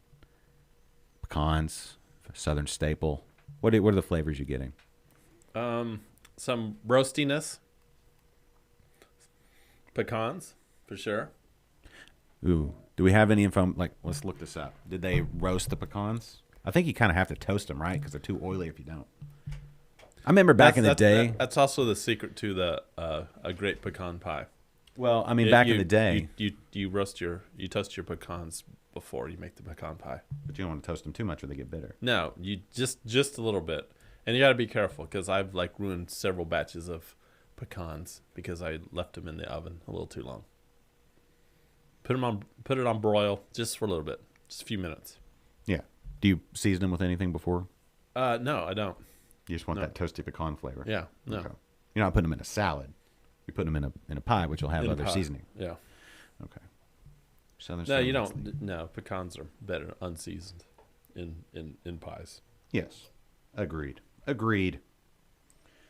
Speaker 1: Pecans, Southern staple. What are the flavors you're getting?
Speaker 2: Some roastiness. Pecans, for sure.
Speaker 1: Ooh. Do we have any info? Like, let's look this up. Did they roast the pecans? I think you kind of have to toast them, right? Because they're too oily if you don't. I remember back in the day.
Speaker 2: That's also the secret to the a great pecan pie.
Speaker 1: Well, I mean, back in the day.
Speaker 2: You toast your pecans before you make the pecan pie.
Speaker 1: But you don't want to toast them too much or they get bitter.
Speaker 2: No, you just a little bit. And you got to be careful because I've like ruined several batches of pecans because I left them in the oven a little too long. Put it on broil just for a little bit, just a few minutes.
Speaker 1: Yeah. Do you season them with anything before?
Speaker 2: No, I don't.
Speaker 1: You just want that toasty pecan flavor.
Speaker 2: Yeah, no.
Speaker 1: Okay. You're not putting them in a salad. You're putting them in a pie, which will have other seasoning.
Speaker 2: Yeah.
Speaker 1: Okay. Southern
Speaker 2: No, you don't. No, pecans are better unseasoned in pies.
Speaker 1: Yes. Agreed.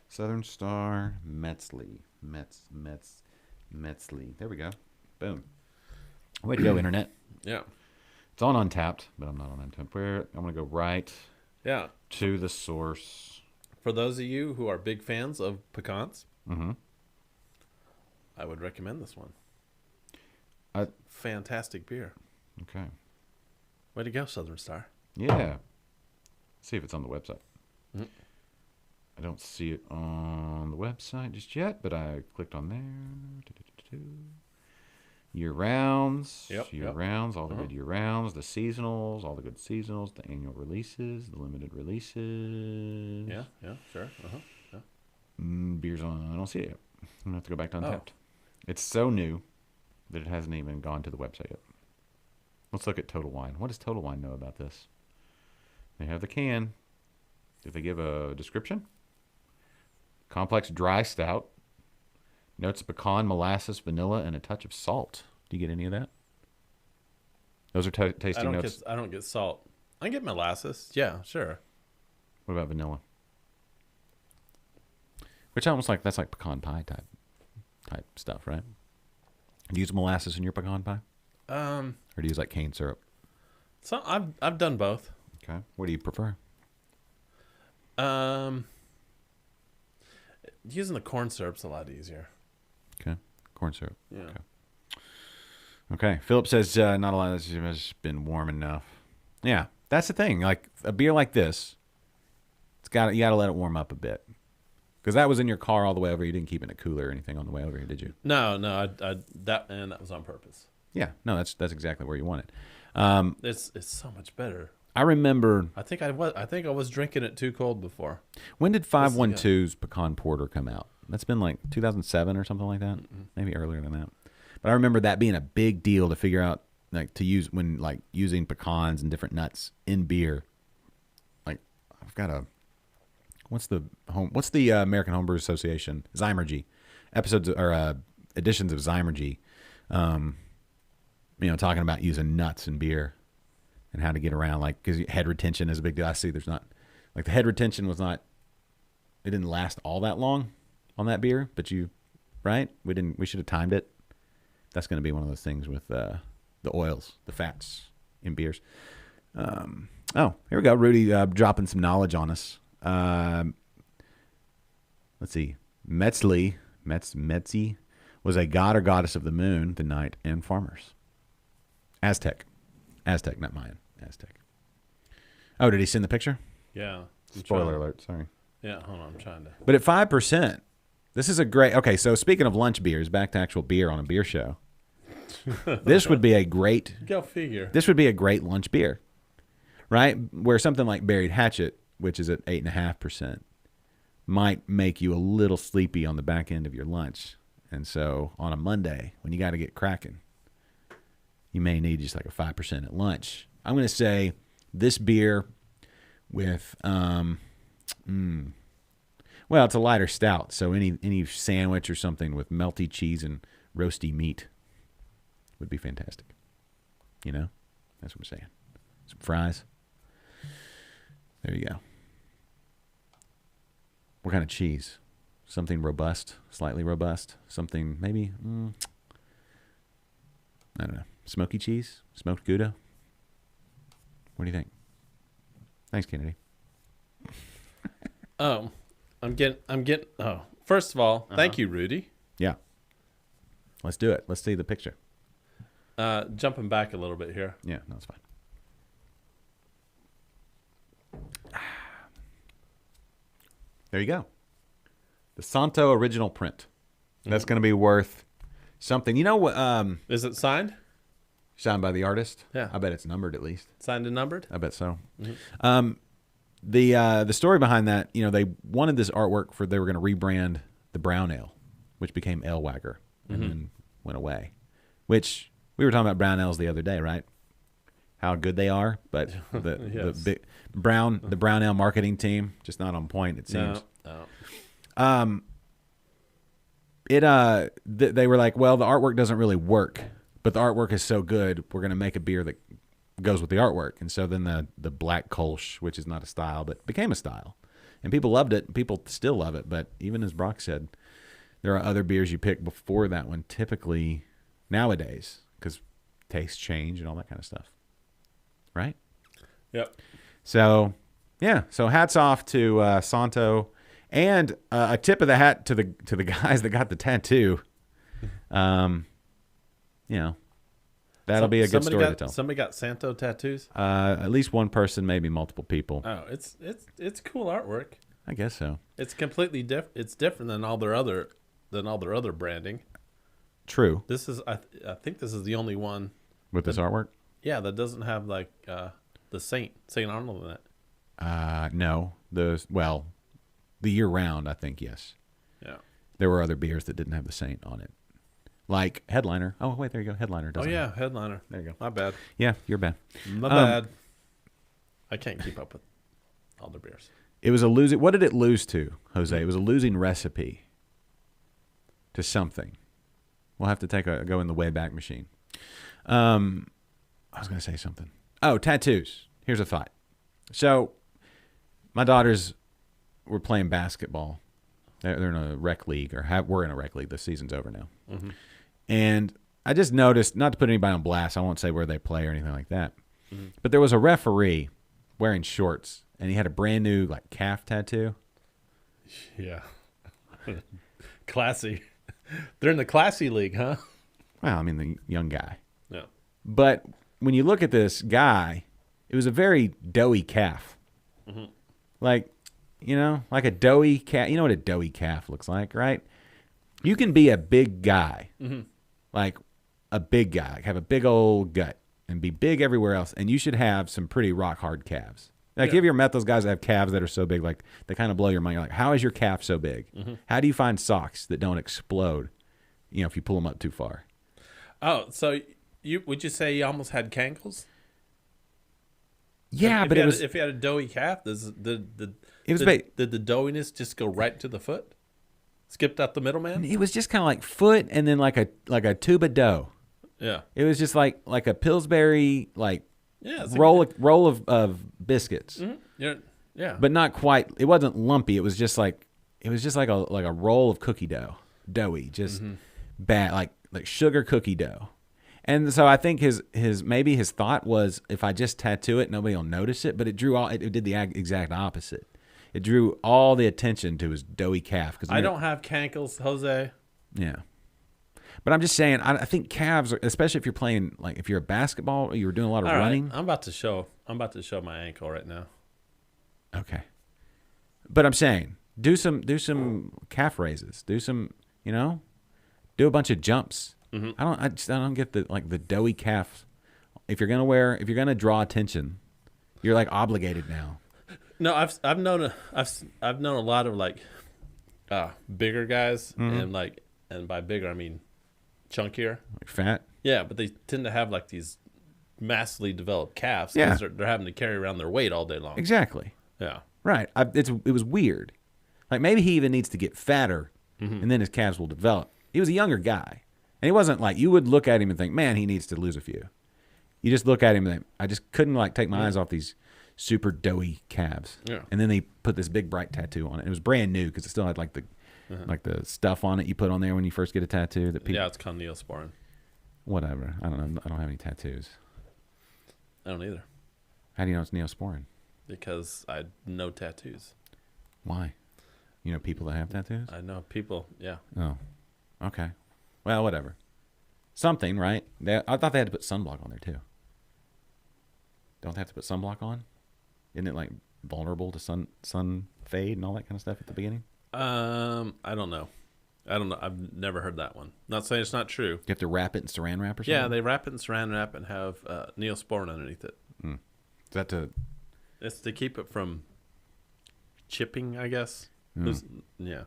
Speaker 1: Southern Star Metzli. Metzli. There we go. Boom. Way to go, Internet.
Speaker 2: Yeah.
Speaker 1: It's on Untapped, but I'm not on Untapped. I'm going to go right
Speaker 2: Yeah.
Speaker 1: to the source.
Speaker 2: For those of you who are big fans of pecans,
Speaker 1: Mm-hmm.
Speaker 2: I would recommend this one.
Speaker 1: I-
Speaker 2: Fantastic beer.
Speaker 1: Okay.
Speaker 2: Way to go, Southern Star.
Speaker 1: Yeah. See if it's on the website.
Speaker 2: Mhm.
Speaker 1: I don't see it on the website just yet, but I clicked on there. Year rounds.
Speaker 2: Yep,
Speaker 1: Year
Speaker 2: yep.
Speaker 1: rounds, all the good year rounds, the seasonals, all the good seasonals, the annual releases, the limited releases.
Speaker 2: Yeah, sure. Yeah.
Speaker 1: Beers on, I don't see it yet. I'm going to have to go back to
Speaker 2: Oh.
Speaker 1: Untapped. It's so new that it hasn't even gone to the website yet. Let's look at Total Wine. What does Total Wine know about this? They have the can. Did they give a description? Complex dry stout. Notes of pecan, molasses, vanilla, and a touch of salt. Do you get any of that? Those are tasting notes.
Speaker 2: I don't get salt. I get molasses. Yeah, sure.
Speaker 1: What about vanilla? Which almost like that's like pecan pie type stuff, right? Do you use molasses in your pecan pie, or do you use like cane syrup?
Speaker 2: So I've done both.
Speaker 1: Okay. What do you prefer?
Speaker 2: Using the corn syrup's a lot easier.
Speaker 1: Okay. Corn syrup.
Speaker 2: Yeah.
Speaker 1: Okay. Philip says not a lot of this has been warm enough. Yeah, that's the thing. Like a beer like this, you got to let it warm up a bit. Because that was in your car all the way over. You didn't keep it in a cooler or anything on the way over here, did you?
Speaker 2: No, that was on purpose.
Speaker 1: Yeah. No, that's exactly where you want it.
Speaker 2: It's so much better.
Speaker 1: I remember.
Speaker 2: I think I was drinking it too cold before.
Speaker 1: When did 512's Pecan Porter come out? That's been like 2007 or something like that. Maybe earlier than that. But I remember that being a big deal to figure out, like, to use when like using pecans and different nuts in beer. Like, I've got a what's the American Homebrew Association Zymergy episodes or editions of Zymergy. Talking about using nuts in beer and how to get around, like, because head retention is a big deal. I see there's not, like, the head retention was not, it didn't last all that long on that beer, but we should have timed it. That's going to be one of those things with the oils, the fats in beers. Here we go. Rudy dropping some knowledge on us. Let's see. Metzi was a god or goddess of the moon, the night, and farmers. Aztec, not Mayan. Aztec. Oh, did he send the picture?
Speaker 2: Yeah.
Speaker 1: Spoiler alert. Sorry.
Speaker 2: Yeah, hold on. I'm trying to.
Speaker 1: But at 5%, this is a great. Okay, so speaking of lunch beers, back to actual beer on a beer show. This would be a great.
Speaker 2: Go figure.
Speaker 1: This would be a great lunch beer, right? Where something like Buried Hatchet, which is at 8.5%, might make you a little sleepy on the back end of your lunch. And so on a Monday, when you got to get cracking, you may need just like a 5% at lunch. I'm going to say this beer with, well, it's a lighter stout. So any sandwich or something with melty cheese and roasty meat would be fantastic. That's what I'm saying. Some fries. There you go. What kind of cheese? Something robust, slightly robust. Something maybe, I don't know. Smoky cheese? Smoked Gouda? What do you think? Thanks, Kennedy.
Speaker 2: Oh, first of all, thank you, Rudy.
Speaker 1: Yeah. Let's do it. Let's see the picture.
Speaker 2: Jumping back a little bit here.
Speaker 1: Yeah, no, it's fine. There you go. The Santo original print. That's going to be worth something. You know what?
Speaker 2: Is it signed?
Speaker 1: Signed by the artist?
Speaker 2: Yeah.
Speaker 1: I bet it's numbered at least.
Speaker 2: Signed and numbered?
Speaker 1: I bet so. The story behind that, they wanted this artwork they were going to rebrand the brown ale, which became Ale Wagger and then went away. Which we were talking about brown ales the other day, right? How good they are, but
Speaker 2: Yes.
Speaker 1: the brown ale marketing team just not on point. It seems.
Speaker 2: No.
Speaker 1: They were like, well, the artwork doesn't really work, but the artwork is so good, we're going to make a beer that goes with the artwork. And so then the Black Kolsch, which is not a style, but became a style. And people loved it. People still love it. But even as Brock said, there are other beers you pick before that one, typically nowadays, because tastes change and all that kind of stuff. right?
Speaker 2: Yep.
Speaker 1: So, yeah. So hats off to Santo, and a tip of the hat to the guys that got the tattoo. That'll be a good story to tell.
Speaker 2: Somebody got Santo tattoos.
Speaker 1: At least one person, maybe multiple people.
Speaker 2: Oh, it's cool artwork.
Speaker 1: I guess so.
Speaker 2: It's completely different. It's different than all their other branding.
Speaker 1: True.
Speaker 2: This is I think this is the only one
Speaker 1: With this artwork?
Speaker 2: that doesn't have like the Saint Arnold in it.
Speaker 1: No. The year round, I think, yes.
Speaker 2: Yeah.
Speaker 1: There were other beers that didn't have the Saint on it. Like Headliner. Oh, wait, there you go. Headliner doesn't.
Speaker 2: Oh yeah, Headliner.
Speaker 1: There you go.
Speaker 2: My bad.
Speaker 1: Yeah, you're bad.
Speaker 2: My bad. I can't keep up with all the beers.
Speaker 1: It was a losing. What did it lose to, Jose? It was a losing recipe to something. We'll have to go in the Wayback Machine. I was going to say something. Oh, tattoos. Here's a thought. So, my daughters were playing basketball. They're in a rec league, we're in a rec league. The season's over now. Mm-hmm. And I just noticed, not to put anybody on blast, I won't say where they play or anything like that, but there was a referee wearing shorts, and he had a brand new calf tattoo.
Speaker 2: Yeah. Classy. They're in the classy league, huh?
Speaker 1: Well, I mean, the young guy.
Speaker 2: Yeah.
Speaker 1: But when you look at this guy, it was a very doughy calf. Mm-hmm. Like a doughy calf. You know what a doughy calf looks like, right? You can be a big guy, like a big guy, have a big old gut, and be big everywhere else, and you should have some pretty rock-hard calves. Like, have you ever met those guys that have calves that are so big, like, they kind of blow your mind? You're like, how is your calf so big? Mm-hmm. How do you find socks that don't explode, if you pull them up too far?
Speaker 2: Oh, so would you say you almost had cankles?
Speaker 1: Yeah,
Speaker 2: if you had a doughy calf, did the doughiness just go right to the foot? Skipped out the middleman?
Speaker 1: It was just kind of like foot and then like a tube of dough.
Speaker 2: Yeah.
Speaker 1: It was just like a Pillsbury roll of biscuits.
Speaker 2: Mm-hmm. Yeah.
Speaker 1: But not quite. It wasn't lumpy. It was just like a roll of cookie dough, doughy, just bad, like sugar cookie dough. And so I think his thought was, if I just tattoo it, nobody will notice it. But it did the exact opposite. It drew all the attention to his doughy calf.
Speaker 2: I don't have cankles, Jose.
Speaker 1: Yeah. But I'm just saying, I think calves, especially if you're playing, like if you're a basketball or you're doing a lot of running.
Speaker 2: I'm about to show my ankle right now. Okay.
Speaker 1: But I'm saying, do some calf raises. Do some, do a bunch of jumps. Mm-hmm. I don't get the doughy calf. If you're gonna draw attention, you're obligated now.
Speaker 2: No, I've known a lot of bigger guys, and by bigger I mean chunkier,
Speaker 1: like fat.
Speaker 2: Yeah, but they tend to have these massively developed calves because they're having to carry around their weight all day long.
Speaker 1: Exactly.
Speaker 2: Yeah.
Speaker 1: Right. It was weird. Like maybe he even needs to get fatter, and then his calves will develop. He was a younger guy, and he wasn't you would look at him and think, man, he needs to lose a few. You just look at him and think, I just couldn't take my eyes off these super doughy calves.
Speaker 2: Yeah.
Speaker 1: And then they put this big bright tattoo on it. It was brand new because it still had the stuff on it you put on there when you first get a tattoo. That people,
Speaker 2: yeah, it's called Neosporin.
Speaker 1: Whatever. I don't know. I don't have any tattoos.
Speaker 2: I don't either.
Speaker 1: How do you know it's Neosporin?
Speaker 2: Because I know tattoos.
Speaker 1: Why? You know people that have tattoos?
Speaker 2: I know people, yeah.
Speaker 1: Oh, okay. Well, whatever. Something, right? I thought they had to put sunblock on there, too. Don't they have to put sunblock on? Isn't it, vulnerable to sun fade and all that kind of stuff at the beginning?
Speaker 2: I don't know. I've never heard that one. Not saying it's not true.
Speaker 1: You have to wrap it in saran wrap or something?
Speaker 2: Yeah, they wrap it in saran wrap and have Neosporin underneath it.
Speaker 1: Mm. Is that to...
Speaker 2: It's to keep it from chipping, I guess. Yeah.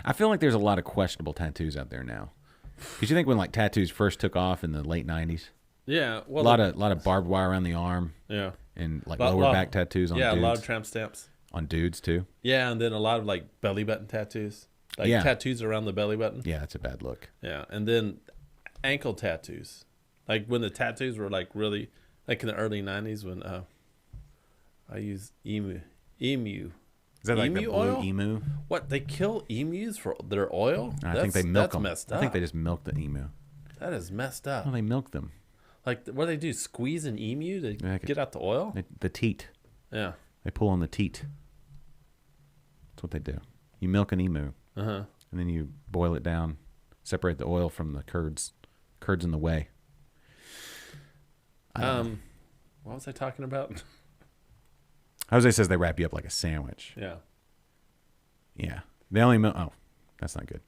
Speaker 1: I feel like there's a lot of questionable tattoos out there now. Because you think when tattoos first took off in the late 90s?
Speaker 2: Yeah. Well,
Speaker 1: a lot of barbed wire around the arm.
Speaker 2: Yeah.
Speaker 1: And lower back tattoos on dudes.
Speaker 2: Yeah, a lot of tramp stamps.
Speaker 1: On dudes too?
Speaker 2: Yeah, and then a lot of belly button tattoos. Tattoos around the belly button.
Speaker 1: Yeah, that's a bad look.
Speaker 2: Yeah, and then ankle tattoos. When the tattoos were really in the early 90s when I used emu.
Speaker 1: Is that
Speaker 2: emu
Speaker 1: the blue
Speaker 2: oil?
Speaker 1: emu?
Speaker 2: What, they kill emus for their oil?
Speaker 1: I think they milk them.
Speaker 2: Messed up.
Speaker 1: I think they just milk the emu.
Speaker 2: That is messed up.
Speaker 1: Well, they milk them.
Speaker 2: Like, what do they do? Squeeze an emu to get out the oil?
Speaker 1: The teat.
Speaker 2: Yeah.
Speaker 1: They pull on the teat. That's what they do. You milk an emu,
Speaker 2: Uh-huh.
Speaker 1: and then you boil it down, separate the oil from the curds. Curds in the way.
Speaker 2: What was I talking about?
Speaker 1: Jose says they wrap you up like a sandwich.
Speaker 2: Yeah.
Speaker 1: Yeah. They only milk. Oh, that's not good.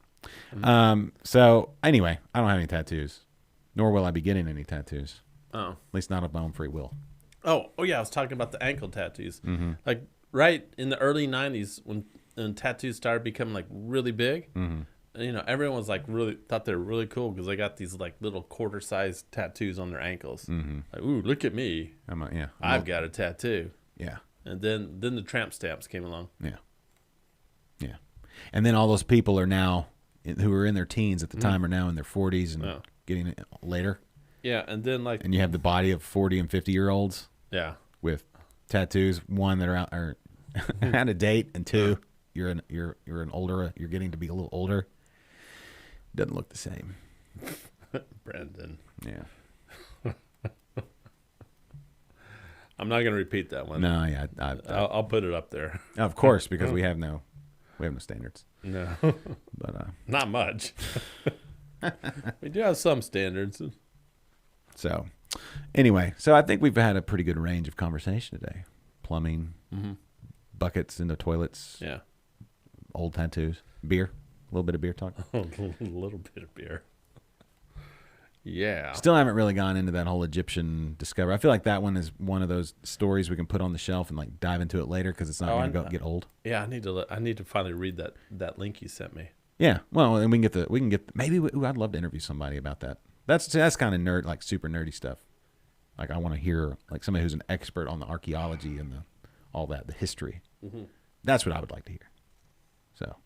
Speaker 1: So anyway, I don't have any tattoos, nor will I be getting any tattoos.
Speaker 2: Oh.
Speaker 1: At least not of my own free will.
Speaker 2: Oh, yeah. I was talking about the ankle tattoos.
Speaker 1: Mm-hmm.
Speaker 2: Like right in the early '90s when tattoos started becoming like really big.
Speaker 1: Mm-hmm.
Speaker 2: You know, everyone was like really thought they were really cool because they got these like little quarter-sized tattoos on their ankles.
Speaker 1: Mm-hmm.
Speaker 2: Like, ooh, look at me! I've got a tattoo.
Speaker 1: Yeah.
Speaker 2: And then the tramp stamps came along.
Speaker 1: Yeah. Yeah. And then all those people are now who were in their teens at the time are now in their 40s and getting it later.
Speaker 2: Yeah, and then like
Speaker 1: And you have the body of 40 and 50-year-olds
Speaker 2: yeah,
Speaker 1: with tattoos. One that are out or had a date, and two, you're an older. You're getting to be a little older. Doesn't look the same.
Speaker 2: Brendan.
Speaker 1: Yeah.
Speaker 2: I'm not gonna repeat that one.
Speaker 1: No. Yeah.
Speaker 2: I'll put it up there.
Speaker 1: Of course, because we have no standards.
Speaker 2: No,
Speaker 1: But
Speaker 2: not much. We do have some standards.
Speaker 1: so anyway, so I think we've had a pretty good range of conversation today. Plumbing, buckets into toilets,
Speaker 2: Yeah,
Speaker 1: old tattoos, beer, a little bit of beer talk.
Speaker 2: a little bit of beer. Yeah.
Speaker 1: Still haven't really gone into that whole Egyptian discovery. I feel like that one is one of those stories we can put on the shelf and like dive into it later because it's not going to get old.
Speaker 2: Yeah, I need to finally read that link you sent me.
Speaker 1: Yeah, well, and we can get maybe. I'd love to interview somebody about that. That's kind of nerd, like super nerdy stuff. Like I want to hear like somebody who's an expert on the archaeology and all that, the history. Mm-hmm. That's what I would like to hear. So,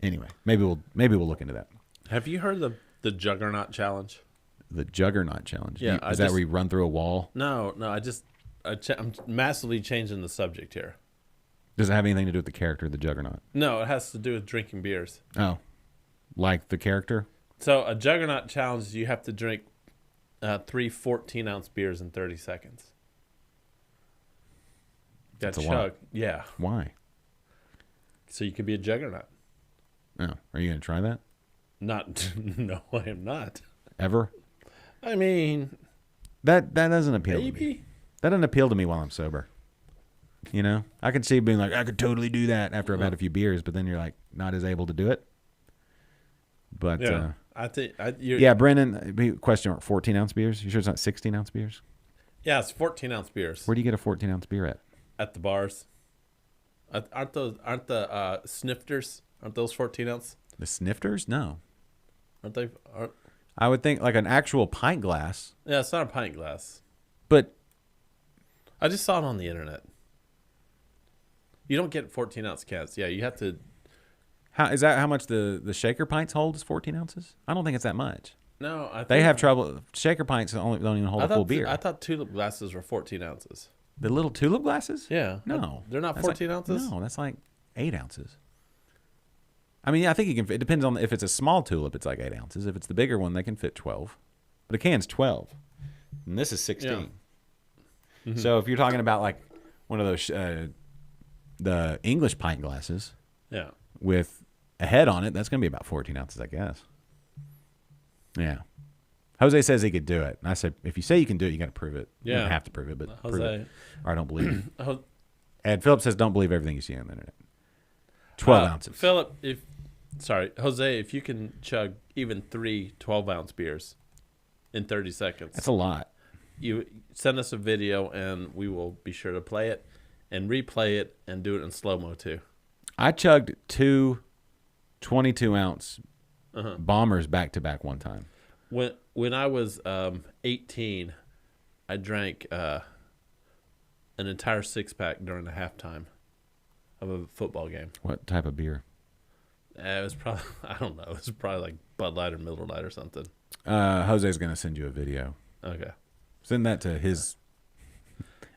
Speaker 1: anyway, maybe we'll look into that.
Speaker 2: Have you heard of the Juggernaut challenge?
Speaker 1: The Juggernaut challenge.
Speaker 2: Yeah,
Speaker 1: is that where you run through a wall?
Speaker 2: No. I'm massively changing the subject here.
Speaker 1: Does it have anything to do with the character, the Juggernaut?
Speaker 2: No, it has to do with drinking beers.
Speaker 1: Oh, like the character?
Speaker 2: So a Juggernaut challenge, you have to drink 3 14-ounce beers in 30 seconds.
Speaker 1: That's a
Speaker 2: chug.
Speaker 1: lot.
Speaker 2: Yeah.
Speaker 1: Why?
Speaker 2: So you could be a Juggernaut.
Speaker 1: Oh, are you going to try that?
Speaker 2: No, I am not.
Speaker 1: Ever?
Speaker 2: I mean,
Speaker 1: That doesn't appeal to me.
Speaker 2: maybe.
Speaker 1: That doesn't appeal to me while I'm sober. You know, I could see being like, I could totally do that after I've had a few beers, but then you're like not as able to do it. But
Speaker 2: Yeah. I think
Speaker 1: yeah, Brennan, question mark, 14-ounce beers? You sure it's not 16-ounce beers?
Speaker 2: Yeah, it's 14-ounce beers
Speaker 1: Where do you get a 14-ounce beer at?
Speaker 2: the bars. Aren't the snifters? Aren't those 14-ounce?
Speaker 1: The snifters? No.
Speaker 2: Aren't they?
Speaker 1: I would think like an actual pint glass,
Speaker 2: Yeah, it's not a pint glass.
Speaker 1: but
Speaker 2: I just saw it on the internet. You don't get 14-ounce cans. Yeah, you have to.
Speaker 1: how much the shaker pints hold is 14 ounces? I don't think it's that much.
Speaker 2: No, I think
Speaker 1: They have trouble. Shaker pints don't even hold a full beer.
Speaker 2: I thought tulip glasses were 14 ounces.
Speaker 1: The little tulip glasses?
Speaker 2: Yeah.
Speaker 1: No.
Speaker 2: They're not
Speaker 1: That's
Speaker 2: 14
Speaker 1: like,
Speaker 2: ounces?
Speaker 1: No, that's like 8 ounces. I mean, yeah, I think you can. It depends on if it's a small tulip, it's like 8 ounces. If it's the bigger one, they can fit 12. But a can's 12, and this is 16.
Speaker 2: Yeah. Mm-hmm.
Speaker 1: So if you're talking about like one of those the English pint glasses
Speaker 2: Yeah.
Speaker 1: with a head on it, that's going to be about 14 ounces, I guess. Yeah. Jose says he could do it, and I said, if you say you can do it, you got to prove it. You
Speaker 2: Yeah.
Speaker 1: don't have to prove it, but prove
Speaker 2: Jose.
Speaker 1: it, or I don't believe it.
Speaker 2: Ho-
Speaker 1: Ed Phillips says, don't believe everything you see on the internet. 12 ounces.
Speaker 2: Philip, Jose, if you can chug even 3 12-ounce beers in 30 seconds,
Speaker 1: That's a lot.
Speaker 2: you send us a video and we will be sure to play it and replay it and do it in slow-mo too.
Speaker 1: I chugged 2 22-ounce bombers back-to-back one time.
Speaker 2: When I was 18, I drank an entire 6-pack during the halftime of a football game.
Speaker 1: What type of beer?
Speaker 2: It was probably, I don't know, it was probably like Bud Light or Miller Lite or something.
Speaker 1: Jose's going to send you a video.
Speaker 2: Okay.
Speaker 1: Send that to his...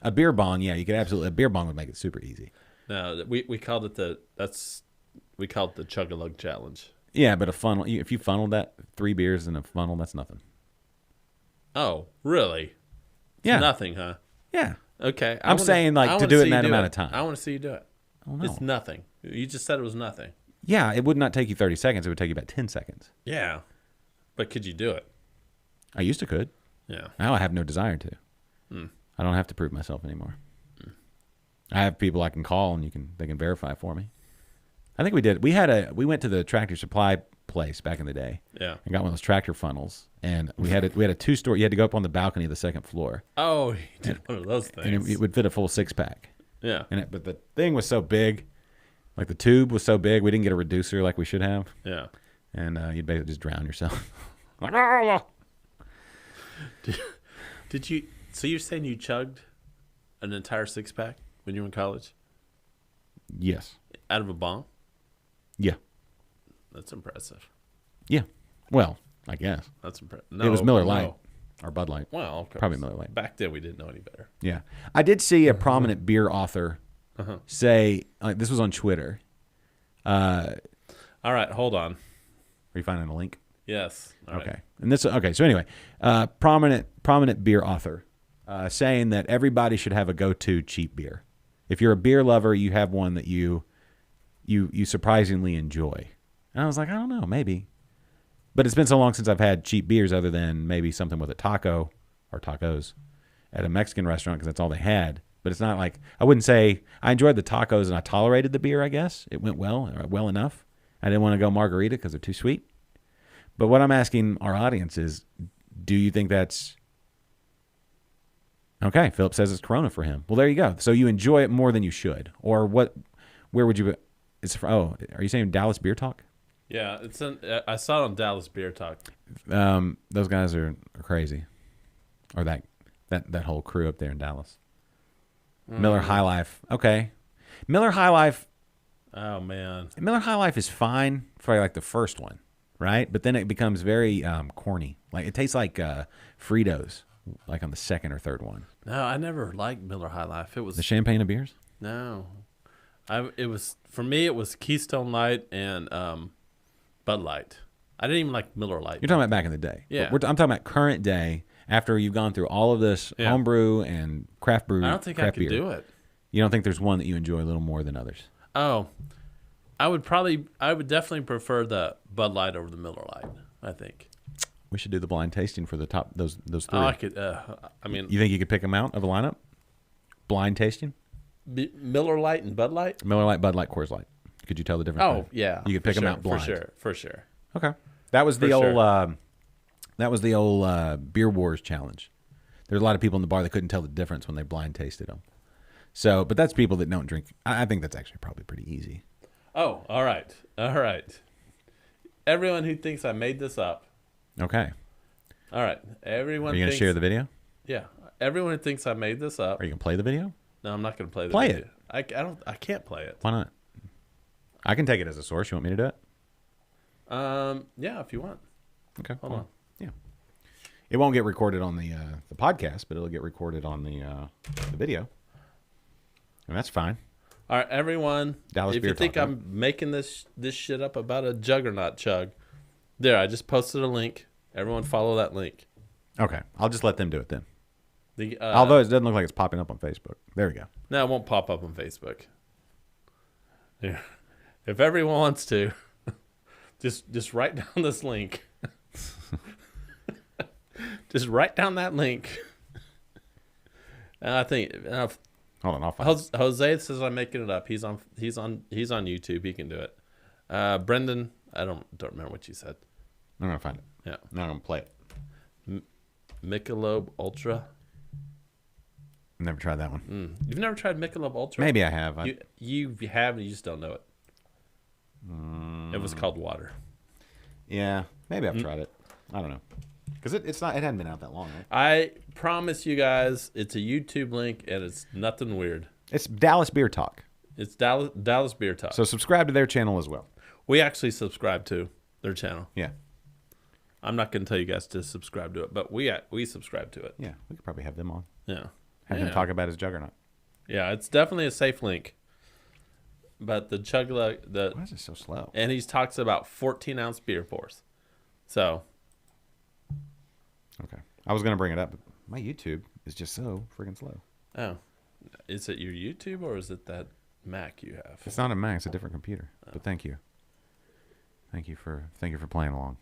Speaker 1: A beer bong, yeah, you could absolutely... A beer bong would make it super easy.
Speaker 2: No, we called it the Chug-a-Lug Challenge.
Speaker 1: Yeah, but a funnel... If you funneled that 3 beers in a funnel, that's nothing.
Speaker 2: Oh, really?
Speaker 1: Yeah.
Speaker 2: Nothing, huh?
Speaker 1: Yeah.
Speaker 2: Okay.
Speaker 1: I'm saying, like,
Speaker 2: I
Speaker 1: to
Speaker 2: wanna
Speaker 1: do it
Speaker 2: see
Speaker 1: in
Speaker 2: you
Speaker 1: that
Speaker 2: do
Speaker 1: amount
Speaker 2: it.
Speaker 1: of time.
Speaker 2: I want to see you do it.
Speaker 1: Oh, no.
Speaker 2: It's nothing. You just said it was nothing.
Speaker 1: Yeah, it would not take you 30 seconds. It would take you about 10 seconds.
Speaker 2: Yeah. But could you do it?
Speaker 1: I used to could.
Speaker 2: Yeah.
Speaker 1: Now I have no desire to. I don't have to prove myself anymore. I have people I can call and they can verify for me. I think we did. We went to the Tractor Supply place back in the day.
Speaker 2: Yeah.
Speaker 1: And got one of those tractor funnels, and we had a 2-story. You had to go up on the balcony of the second floor,
Speaker 2: Oh, you did one of those things.
Speaker 1: and it would fit a full 6-pack.
Speaker 2: Yeah.
Speaker 1: But the thing was so big, like the tube was so big, we didn't get a reducer like we should have,
Speaker 2: Yeah.
Speaker 1: and you'd basically just drown yourself. Like,
Speaker 2: Did you? So you're saying you chugged an entire 6-pack when you were in college
Speaker 1: yes.
Speaker 2: out of a bong?
Speaker 1: Yeah.
Speaker 2: That's impressive.
Speaker 1: Yeah. Well, I guess.
Speaker 2: That's impressive.
Speaker 1: It was Miller Lite or Bud Light.
Speaker 2: Well, of course.
Speaker 1: Probably Miller Lite.
Speaker 2: Back then, we didn't know any better.
Speaker 1: Yeah. I did see a prominent beer author say, like, this was on Twitter.
Speaker 2: All right, hold on.
Speaker 1: Are you finding a link?
Speaker 2: Yes. All right.
Speaker 1: Okay. And this, okay. So anyway, prominent beer author saying that everybody should have a go-to cheap beer. If you're a beer lover, you have one that you surprisingly enjoy. And I was like, I don't know, maybe. But it's been so long since I've had cheap beers other than maybe something with a taco or tacos at a Mexican restaurant because that's all they had. But it's not like, I wouldn't say, I enjoyed the tacos and I tolerated the beer, I guess. It went well enough. I didn't want to go margarita because they're too sweet. But what I'm asking our audience is, do you think that's... Okay, Philip says it's Corona for him. Well, there you go. So you enjoy it more than you should. Or what? Where would you... are you saying Dallas Beer Talk?
Speaker 2: Yeah, I saw it on Dallas Beer Talk.
Speaker 1: Those guys are crazy. Or that whole crew up there in Dallas. Miller High Life. Okay. Miller High Life...
Speaker 2: Oh, man.
Speaker 1: Miller High Life is fine for like the first one, right? But then it becomes very corny. Like it tastes like Fritos, like on the second or third one.
Speaker 2: No, I never liked Miller High Life. It was
Speaker 1: The champagne of beers?
Speaker 2: no. For me it was Keystone Light and Bud Light. I didn't even like Miller Light.
Speaker 1: You're talking about back in the day.
Speaker 2: Yeah.
Speaker 1: I'm talking about current day after you've gone through all of this
Speaker 2: Yeah.
Speaker 1: homebrew and craft brew.
Speaker 2: I don't think I
Speaker 1: craft
Speaker 2: could
Speaker 1: beer.
Speaker 2: do it.
Speaker 1: You don't think there's one that you enjoy a little more than others?
Speaker 2: Oh, I would definitely prefer the Bud Light over the Miller Light. I think.
Speaker 1: We should do the blind tasting for the top those three.
Speaker 2: Oh, I could. I mean,
Speaker 1: You think you could pick them out of a lineup? Blind tasting?
Speaker 2: Miller Light and Bud Light.
Speaker 1: Miller Lite, Bud Light, Coors Light. Could you tell the difference?
Speaker 2: Oh
Speaker 1: there?
Speaker 2: yeah,
Speaker 1: You could
Speaker 2: for
Speaker 1: pick them
Speaker 2: sure,
Speaker 1: out blind.
Speaker 2: for sure.
Speaker 1: Okay. That was the
Speaker 2: For
Speaker 1: old
Speaker 2: sure.
Speaker 1: that was the old Beer Wars challenge. There's a lot of people in the bar that couldn't tell the difference when they blind tasted them. So, but that's people that don't drink. I think that's actually probably pretty easy.
Speaker 2: Oh, all right. Everyone who thinks I made this up.
Speaker 1: Okay.
Speaker 2: All right. Everyone.
Speaker 1: Are you going to share the video?
Speaker 2: Yeah. Everyone who thinks I made this up.
Speaker 1: Are you going to play the video?
Speaker 2: No, I'm not going to play the
Speaker 1: Play
Speaker 2: video.
Speaker 1: it.
Speaker 2: I can't play it.
Speaker 1: Why not? I can take it as a source. You want me to do it?
Speaker 2: Yeah, if you want.
Speaker 1: Okay.
Speaker 2: Hold on.
Speaker 1: Yeah. It won't get recorded on the podcast, but it'll get recorded on the video. And that's fine.
Speaker 2: All right, everyone.
Speaker 1: Dallas
Speaker 2: if
Speaker 1: Beer
Speaker 2: you think
Speaker 1: Talk,
Speaker 2: I'm making this shit up about a Juggernaut chug, there, I just posted a link. Everyone follow that link.
Speaker 1: Okay. I'll just let them do it then.
Speaker 2: The
Speaker 1: Although it doesn't look like it's popping up on Facebook. There we go.
Speaker 2: no, it won't pop up on Facebook. Yeah. If everyone wants to, just write down this link. Just write down that link. And I think
Speaker 1: Hold on, I'll find it.
Speaker 2: Jose says I'm making it up. He's on YouTube. He can do it. Brendan, I don't remember what you said.
Speaker 1: I'm going to find it.
Speaker 2: Yeah.
Speaker 1: No, I'm going to play it.
Speaker 2: Michelob Ultra.
Speaker 1: Never tried that one.
Speaker 2: You've never tried Michelob Ultra?
Speaker 1: Maybe I have.
Speaker 2: You have, and you just don't know it. It was called water.
Speaker 1: Yeah, maybe I've tried it. I don't know. Because it hadn't been out that long, right?
Speaker 2: I promise you guys, it's a YouTube link, and it's nothing weird.
Speaker 1: It's Dallas Beer Talk.
Speaker 2: It's Dallas Beer Talk.
Speaker 1: So subscribe to their channel as well.
Speaker 2: We actually subscribe to their channel.
Speaker 1: Yeah.
Speaker 2: I'm not going to tell you guys to subscribe to it, but we subscribe to it.
Speaker 1: Yeah, we could probably have them on.
Speaker 2: Yeah.
Speaker 1: Have them talk about his Juggernaut.
Speaker 2: Yeah, it's definitely a safe link. But the
Speaker 1: Why is it so slow?
Speaker 2: and he talks about 14-ounce beer pours. So
Speaker 1: Okay. I was gonna bring it up, but my YouTube is just so freaking slow.
Speaker 2: Oh, is it your YouTube or is it that Mac you have?
Speaker 1: It's not a Mac; it's a different computer.
Speaker 2: Oh.
Speaker 1: But thank you. Thank you for playing along.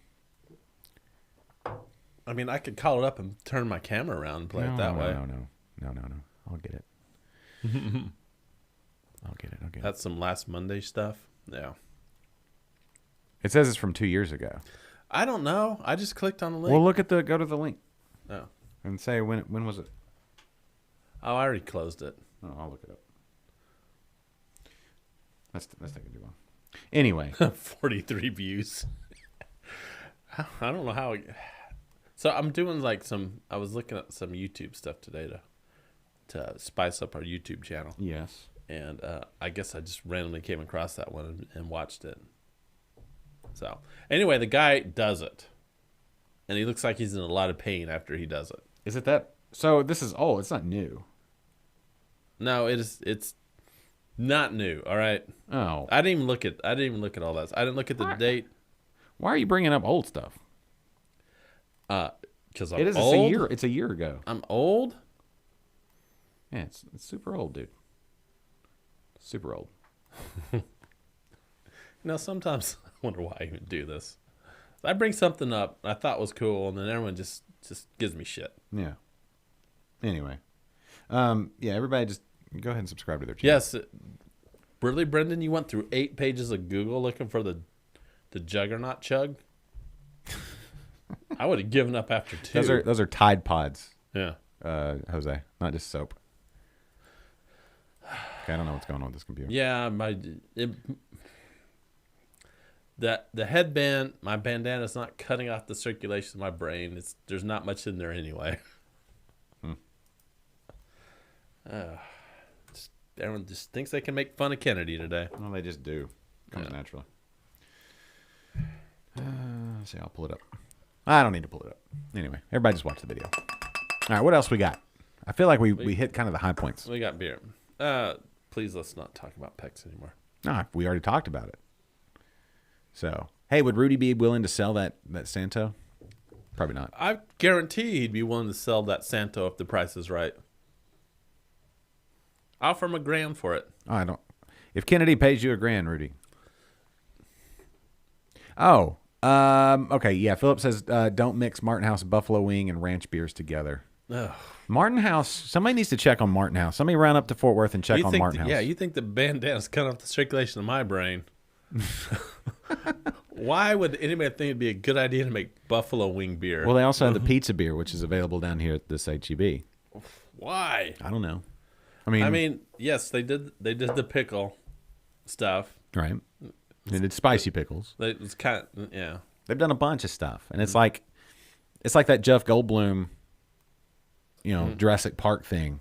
Speaker 2: I mean, I could call it up and turn my camera around and play it that way.
Speaker 1: No. I'll get it. I'll get it.
Speaker 2: That's some last Monday stuff. Yeah.
Speaker 1: It says it's from 2 years ago.
Speaker 2: I don't know. I just clicked on the link.
Speaker 1: Well, go to the link
Speaker 2: Oh.
Speaker 1: and say when was it?
Speaker 2: Oh, I already closed it.
Speaker 1: Oh, I'll look it up. That's taking too long. Anyway,
Speaker 2: 43 views. I don't know how. So I'm doing I was looking at some YouTube stuff today to spice up our YouTube channel.
Speaker 1: yes.
Speaker 2: And I guess I just randomly came across that one and watched it. So anyway, the guy does it. And he looks like he's in a lot of pain after he does it.
Speaker 1: Is it that? So this is old. It's not new.
Speaker 2: No, it's not new, all right?
Speaker 1: Oh.
Speaker 2: I didn't even look at all that. I didn't look at the date.
Speaker 1: Why are you bringing up old stuff?
Speaker 2: Because I'm
Speaker 1: It is.
Speaker 2: old.
Speaker 1: It's a year ago.
Speaker 2: I'm old?
Speaker 1: Yeah, it's super old, dude. Super old.
Speaker 2: Sometimes I wonder why I even do this. I bring something up I thought was cool, and then everyone just gives me shit.
Speaker 1: Yeah. Anyway, yeah. Everybody, just go ahead and subscribe to their channel.
Speaker 2: Yes, really, Brendan, you went through 8 pages of Google looking for the Juggernaut chug. I would have given up after 2.
Speaker 1: Those are Tide Pods.
Speaker 2: Yeah.
Speaker 1: Jose, not just soap. Okay, I don't know what's going on with this computer.
Speaker 2: Yeah, the headband, my bandana is not cutting off the circulation of my brain. There's not much in there anyway. Everyone just thinks they can make fun of Kennedy today.
Speaker 1: Well, they just do. Comes naturally. Let's see, I'll pull it up. I don't need to pull it up. Anyway, everybody just watch the video. All right, what else we got? I feel like we hit kind of the high points.
Speaker 2: We got beer. Please let's not talk about pecs anymore.
Speaker 1: No, we already talked about it. So, hey, would Rudy be willing to sell that Santo? Probably not.
Speaker 2: I guarantee he'd be willing to sell that Santo if the price is right. Offer him $1,000 for it.
Speaker 1: I don't. If Kennedy pays you $1,000, Rudy. Oh, okay, yeah. Philip says don't mix Martin House Buffalo Wing and ranch beers together.
Speaker 2: Ugh.
Speaker 1: Martin House. Somebody needs to check on Martin House. Somebody run up to Fort Worth and check on Martin House.
Speaker 2: Yeah, you think the bandana's cutting off the circulation of my brain? Why would anybody think it'd be a good idea to make Buffalo Wing beer?
Speaker 1: Well, they also have the pizza beer, which is available down here at this HEB.
Speaker 2: Why?
Speaker 1: I don't know. I mean,
Speaker 2: yes, they did the pickle stuff.
Speaker 1: right? They did spicy pickles.
Speaker 2: It was kind of, yeah.
Speaker 1: They've done a bunch of stuff, and it's like that Jeff Goldblum, Jurassic Park thing.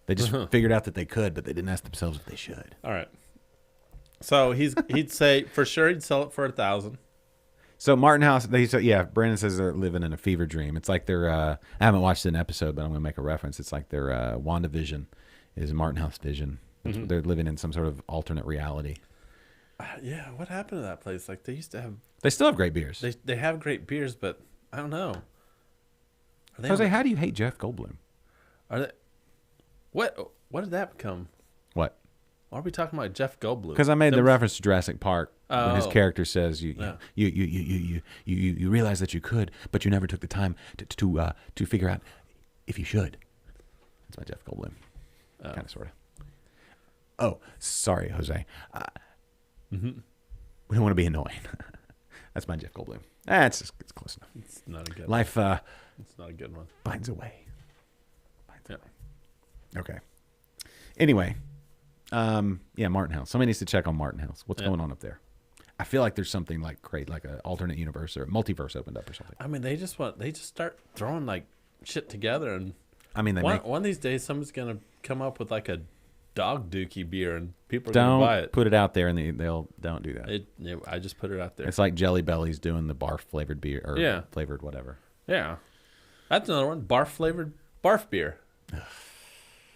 Speaker 1: They just figured out that they could, but they didn't ask themselves if they should.
Speaker 2: All right. So he'd say for sure he'd sell it for $1,000.
Speaker 1: So Martin House, Brandon says they're living in a fever dream. It's like they're, I haven't watched an episode, but I'm going to make a reference. It's like their WandaVision is Martin House vision. They're living in some sort of alternate reality.
Speaker 2: Yeah, what happened to that place? Like they used to have.
Speaker 1: They still have great beers.
Speaker 2: They have great beers, but I don't know.
Speaker 1: Jose, how do you hate Jeff Goldblum?
Speaker 2: Are they? What did that become?
Speaker 1: What?
Speaker 2: Why are we talking about Jeff Goldblum?
Speaker 1: Because I made the reference to Jurassic Park when his character says you realize that you could, but you never took the time to figure out if you should. That's my Jeff Goldblum. Kind of, sort of. Oh, sorry, Jose. We don't want to be annoying. That's my Jeff Goldblum. It's close enough.
Speaker 2: It's not a good
Speaker 1: Life
Speaker 2: it's not a good one.
Speaker 1: finds a way.
Speaker 2: Yeah.
Speaker 1: Okay. Anyway, Martin House. Somebody needs to check on Martin House. What's going on up there? I feel like there's something like great, like an alternate universe or a multiverse opened up or something.
Speaker 2: I mean, they just start throwing like shit together, and
Speaker 1: I mean,
Speaker 2: one of these days, someone's gonna come up with like a dog dookie beer, and people are gonna buy it.
Speaker 1: Don't put it out there, and they'll don't do that.
Speaker 2: I just put it out there.
Speaker 1: It's like Jelly Belly's doing the barf flavored beer or flavored whatever.
Speaker 2: Yeah, that's another one. Barf flavored barf beer.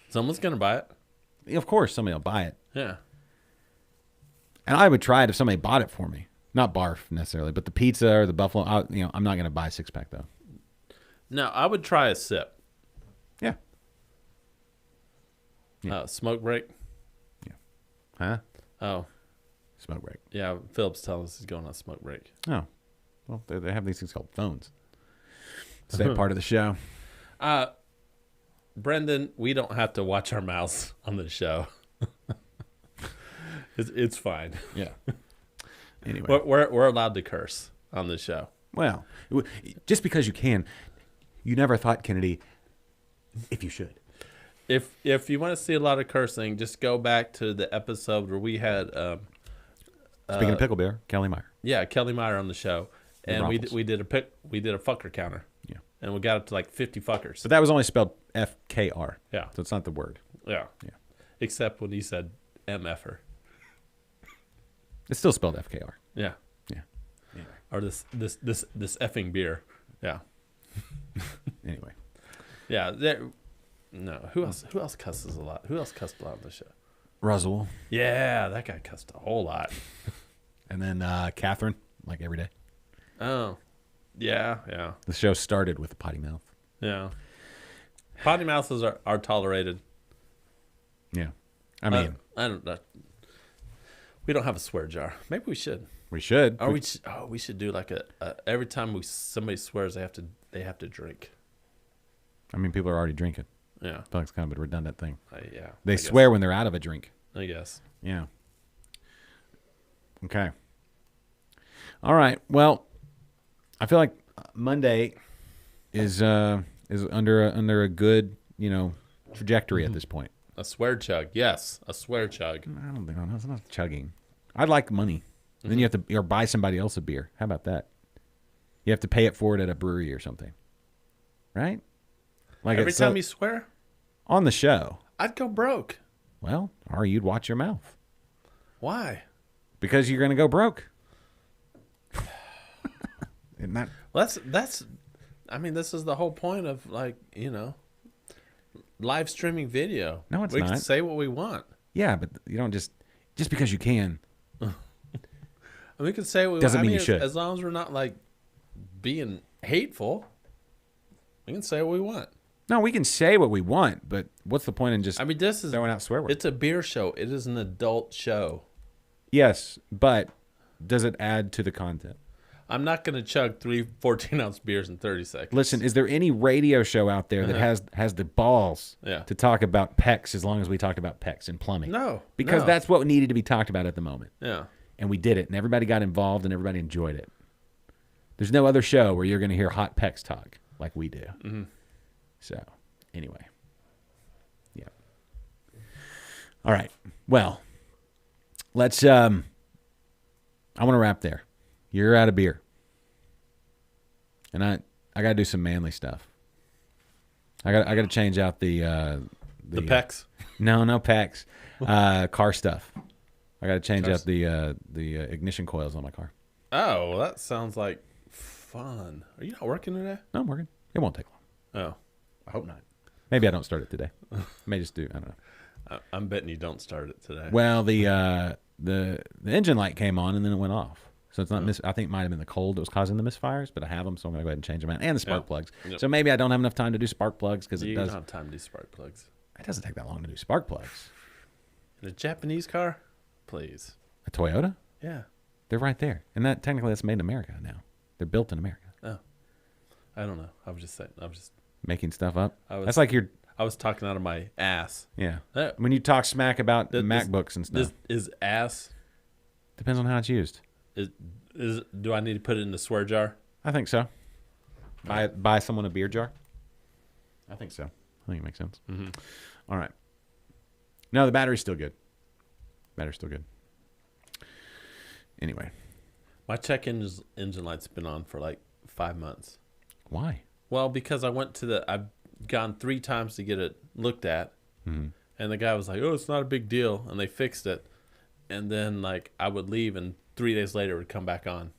Speaker 2: Someone's gonna buy it.
Speaker 1: Of course, somebody will buy it.
Speaker 2: Yeah.
Speaker 1: And I would try it if somebody bought it for me. Not barf necessarily, but the pizza or the buffalo. I'm not going to buy a 6-pack though.
Speaker 2: No, I would try a sip.
Speaker 1: Yeah. Yeah.
Speaker 2: Smoke break.
Speaker 1: Huh?
Speaker 2: Oh,
Speaker 1: Smoke break.
Speaker 2: yeah. Philip's telling us he's going on a smoke break.
Speaker 1: Oh. Well, they have these things called phones. Stay part of the show.
Speaker 2: Brendan, we don't have to watch our mouths on the show. It's fine.
Speaker 1: Yeah. Anyway.
Speaker 2: We're allowed to curse on the show.
Speaker 1: Well, just because you can, you never thought, Kennedy, if you should.
Speaker 2: If you want to see a lot of cursing, just go back to the episode where we had
Speaker 1: Speaking of pickle beer, Kelly Meyer.
Speaker 2: Kelly Meyer on the show, and we did a fucker counter.
Speaker 1: Yeah.
Speaker 2: And we got up to like 50 fuckers.
Speaker 1: But that was only spelled FKR.
Speaker 2: Yeah.
Speaker 1: So it's not the word.
Speaker 2: Yeah.
Speaker 1: Yeah.
Speaker 2: Except when he said MFer.
Speaker 1: It's still spelled FKR.
Speaker 2: Yeah.
Speaker 1: Yeah.
Speaker 2: Or this effing beer. Yeah.
Speaker 1: Anyway.
Speaker 2: Yeah. No. Who else cusses a lot? Who else cussed a lot on the show?
Speaker 1: Roswell.
Speaker 2: Yeah, that guy cussed a whole lot.
Speaker 1: And then Catherine, like every day.
Speaker 2: Oh. Yeah.
Speaker 1: The show started with a potty mouth.
Speaker 2: Yeah. Potty mouths are tolerated.
Speaker 1: Yeah. I mean,
Speaker 2: I don't know. We don't have a swear jar. Maybe we should.
Speaker 1: we should.
Speaker 2: Or we should do like a every time somebody swears they have to drink.
Speaker 1: I mean, people are already drinking.
Speaker 2: Yeah.
Speaker 1: I feel like it's kind of a redundant thing.
Speaker 2: Yeah.
Speaker 1: They
Speaker 2: I
Speaker 1: swear when they're out of a drink.
Speaker 2: guess. I guess.
Speaker 1: Yeah. Okay. All right. Well, I feel like Monday is under a good, trajectory at this point.
Speaker 2: A swear chug. Yes, a swear chug.
Speaker 1: I don't think it's not chugging. I'd like money. Then you have to buy somebody else a beer. How about that? You have to pay it forward at a brewery or something. Right? Like
Speaker 2: Every time you swear,
Speaker 1: on the show.
Speaker 2: I'd go broke.
Speaker 1: Well, or you'd watch your mouth.
Speaker 2: Why?
Speaker 1: Because you're going to go broke. Isn't that?
Speaker 2: That's I mean, this is the whole point of live streaming video.
Speaker 1: No, it's
Speaker 2: we
Speaker 1: not.
Speaker 2: can say what we want.
Speaker 1: Yeah, but you don't just because you can.
Speaker 2: And we can say what we
Speaker 1: Doesn't
Speaker 2: want.
Speaker 1: mean you should.
Speaker 2: As long as we're not being hateful, we can say what we want.
Speaker 1: No, we can say what we want, but what's the point in just
Speaker 2: This is
Speaker 1: throwing out swear words?
Speaker 2: It's a beer show. It is an adult show.
Speaker 1: Yes, but does it add to the content?
Speaker 2: I'm not going to chug 3 14-ounce beers in 30 seconds.
Speaker 1: Listen, is there any radio show out there that has the balls to talk about pecs as long as we talked about pecs and plumbing?
Speaker 2: No.
Speaker 1: Because that's what needed to be talked about at the moment.
Speaker 2: Yeah.
Speaker 1: And we did it, and everybody got involved, and everybody enjoyed it. There's no other show where you're going to hear hot pecs talk like we do. Mm-hmm. So, anyway. Yeah. All right. Well, let's I want to wrap there. You're out of beer. And I got to do some manly stuff. I got to change out the
Speaker 2: pecs.
Speaker 1: No pecs. Car stuff. I got to change out the ignition coils on my car.
Speaker 2: Oh, well, that sounds like fun. Are you not working today?
Speaker 1: No, I'm working. It won't take long.
Speaker 2: Oh,
Speaker 1: I hope not. Maybe I don't start it today. I may just do. I don't know.
Speaker 2: I'm betting you don't start it today.
Speaker 1: Well, the engine light came on and then it went off. So it's not I think it might have been the cold that was causing the misfires, but I have them, so I'm going to go ahead and change them out. And the spark plugs.
Speaker 2: Yep.
Speaker 1: So maybe I don't have enough time to do spark plugs because
Speaker 2: you don't have time to do spark plugs.
Speaker 1: It doesn't take that long to do spark plugs.
Speaker 2: In a Japanese car? Please.
Speaker 1: A Toyota?
Speaker 2: Yeah.
Speaker 1: They're right there. And that's made in America now. They're built in America.
Speaker 2: Oh. I don't know. I was just saying. I was just
Speaker 1: making stuff up.
Speaker 2: That's
Speaker 1: like you're...
Speaker 2: I was talking out of my ass.
Speaker 1: Yeah. When you talk smack about MacBooks and stuff.
Speaker 2: Is ass...
Speaker 1: Depends on how it's used.
Speaker 2: Do I need to put it in the swear jar?
Speaker 1: I think so. Buy someone a beer jar? I think so. I think it makes sense.
Speaker 2: Mm-hmm.
Speaker 1: All right. No, the battery's still good. Battery's still good. Anyway.
Speaker 2: My check engine light's been on for like 5 months.
Speaker 1: Why?
Speaker 2: Well, because I've gone 3 times to get it looked at.
Speaker 1: Mm-hmm.
Speaker 2: And the guy was like, oh, it's not a big deal. And they fixed it. And then I would leave and 3 days later it would come back on.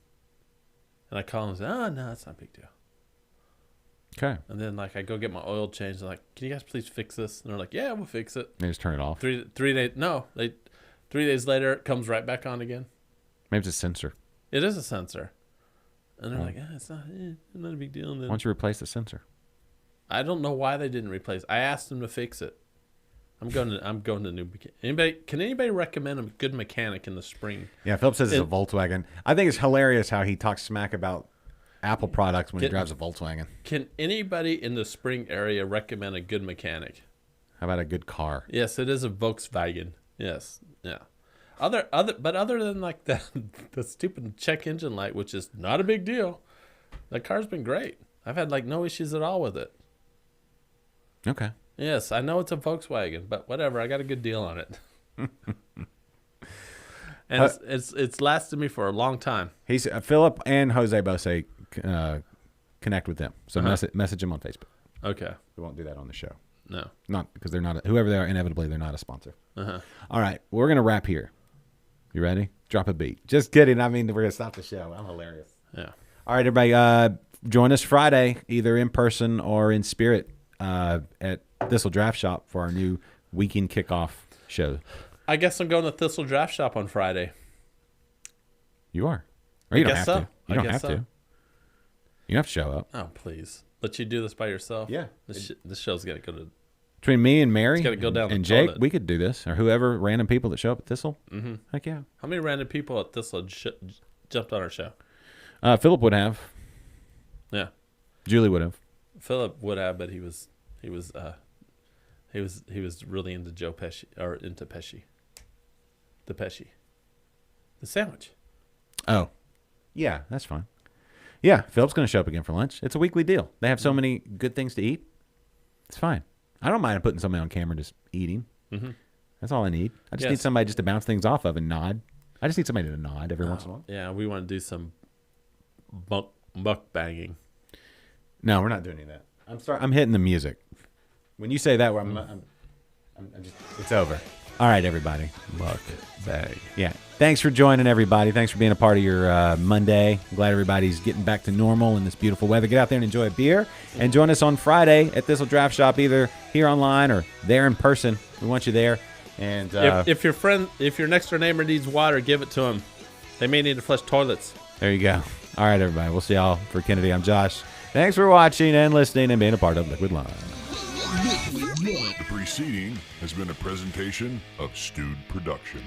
Speaker 2: And I call him and say, oh, no, it's not a big deal.
Speaker 1: Okay.
Speaker 2: And then I go get my oil changed. I'm like, can you guys please fix this? And they're like, yeah, we'll fix it.
Speaker 1: They just turn it off.
Speaker 2: 3 days. No, 3 days later it comes right back on again.
Speaker 1: Maybe it's a sensor.
Speaker 2: It is a sensor. And they're like, it's not a big deal. And then,
Speaker 1: Why don't you replace the sensor?
Speaker 2: I don't know why they didn't replace. I asked them to fix it. I'm going to new. Can anybody recommend a good mechanic in the spring?
Speaker 1: Yeah, Philip says it's a Volkswagen. I think it's hilarious how he talks smack about Apple products when he drives a Volkswagen.
Speaker 2: Can anybody in the spring area recommend a good mechanic?
Speaker 1: How about a good car?
Speaker 2: Yes, it is a Volkswagen. Yes, yeah. Other than like the stupid check engine light, which is not a big deal, the car's been great. I've had like no issues at all with it.
Speaker 1: Okay.
Speaker 2: Yes, I know it's a Volkswagen, but whatever. I got a good deal on it, and it's lasted me for a long time.
Speaker 1: He's Philip and Jose both say connect with them, so message them on Facebook.
Speaker 2: Okay,
Speaker 1: We won't do that on the show.
Speaker 2: no.
Speaker 1: Not because they're not. Whoever they are, inevitably they're not a sponsor. All right, we're gonna wrap here. You ready? Drop a beat. Just kidding. I mean, we're gonna stop the show. I'm hilarious.
Speaker 2: Yeah.
Speaker 1: All right, everybody. Join us Friday, either in person or in spirit, at Thistle Draft Shop for our new weekend kickoff show.
Speaker 2: I guess I'm going to Thistle Draft Shop on Friday.
Speaker 1: You are. Or you don't have
Speaker 2: guess so.
Speaker 1: to. You don't have to. You don't have to show up.
Speaker 2: Oh, please. Let you do this by yourself?
Speaker 1: Yeah.
Speaker 2: This show's got to go to...
Speaker 1: Between me and Mary
Speaker 2: gotta go down
Speaker 1: and
Speaker 2: the
Speaker 1: Jake,
Speaker 2: toilet.
Speaker 1: we could do this. Or whoever, random people that show up at Thistle. Mm-hmm. Heck yeah.
Speaker 2: How many random people at Thistle jumped on our show?
Speaker 1: Philip would have.
Speaker 2: Yeah.
Speaker 1: Julie would have.
Speaker 2: Philip would have, but he was really into Joe Pesci, or into Pesci. The Pesci. The sandwich.
Speaker 1: Oh. Yeah, that's fine. Yeah, Philip's going to show up again for lunch. It's a weekly deal. They have so many good things to eat. It's fine. I don't mind putting somebody on camera just eating. Mm-hmm. That's all I need. I just need somebody just to bounce things off of and nod. I just need somebody to nod every once in a while.
Speaker 2: Yeah, we want to do some mukbanging.
Speaker 1: No, we're not doing any of that. I'm sorry. I'm hitting the music. When you say that, I'm just, it's over. All right, everybody.
Speaker 2: Mukbang.
Speaker 1: Yeah. Thanks for joining, everybody. Thanks for being a part of your Monday. I'm glad everybody's getting back to normal in this beautiful weather. Get out there and enjoy a beer. And join us on Friday at Thistle Draft Shop, either here online or there in person. We want you there. And
Speaker 2: if your next door neighbor needs water, give it to them. They may need to flush toilets.
Speaker 1: there you go. All right, everybody. We'll see y'all. For Kennedy, I'm Josh. Thanks for watching and listening and being a part of Liquid Live.
Speaker 3: The preceding has been a presentation of Stewed Productions.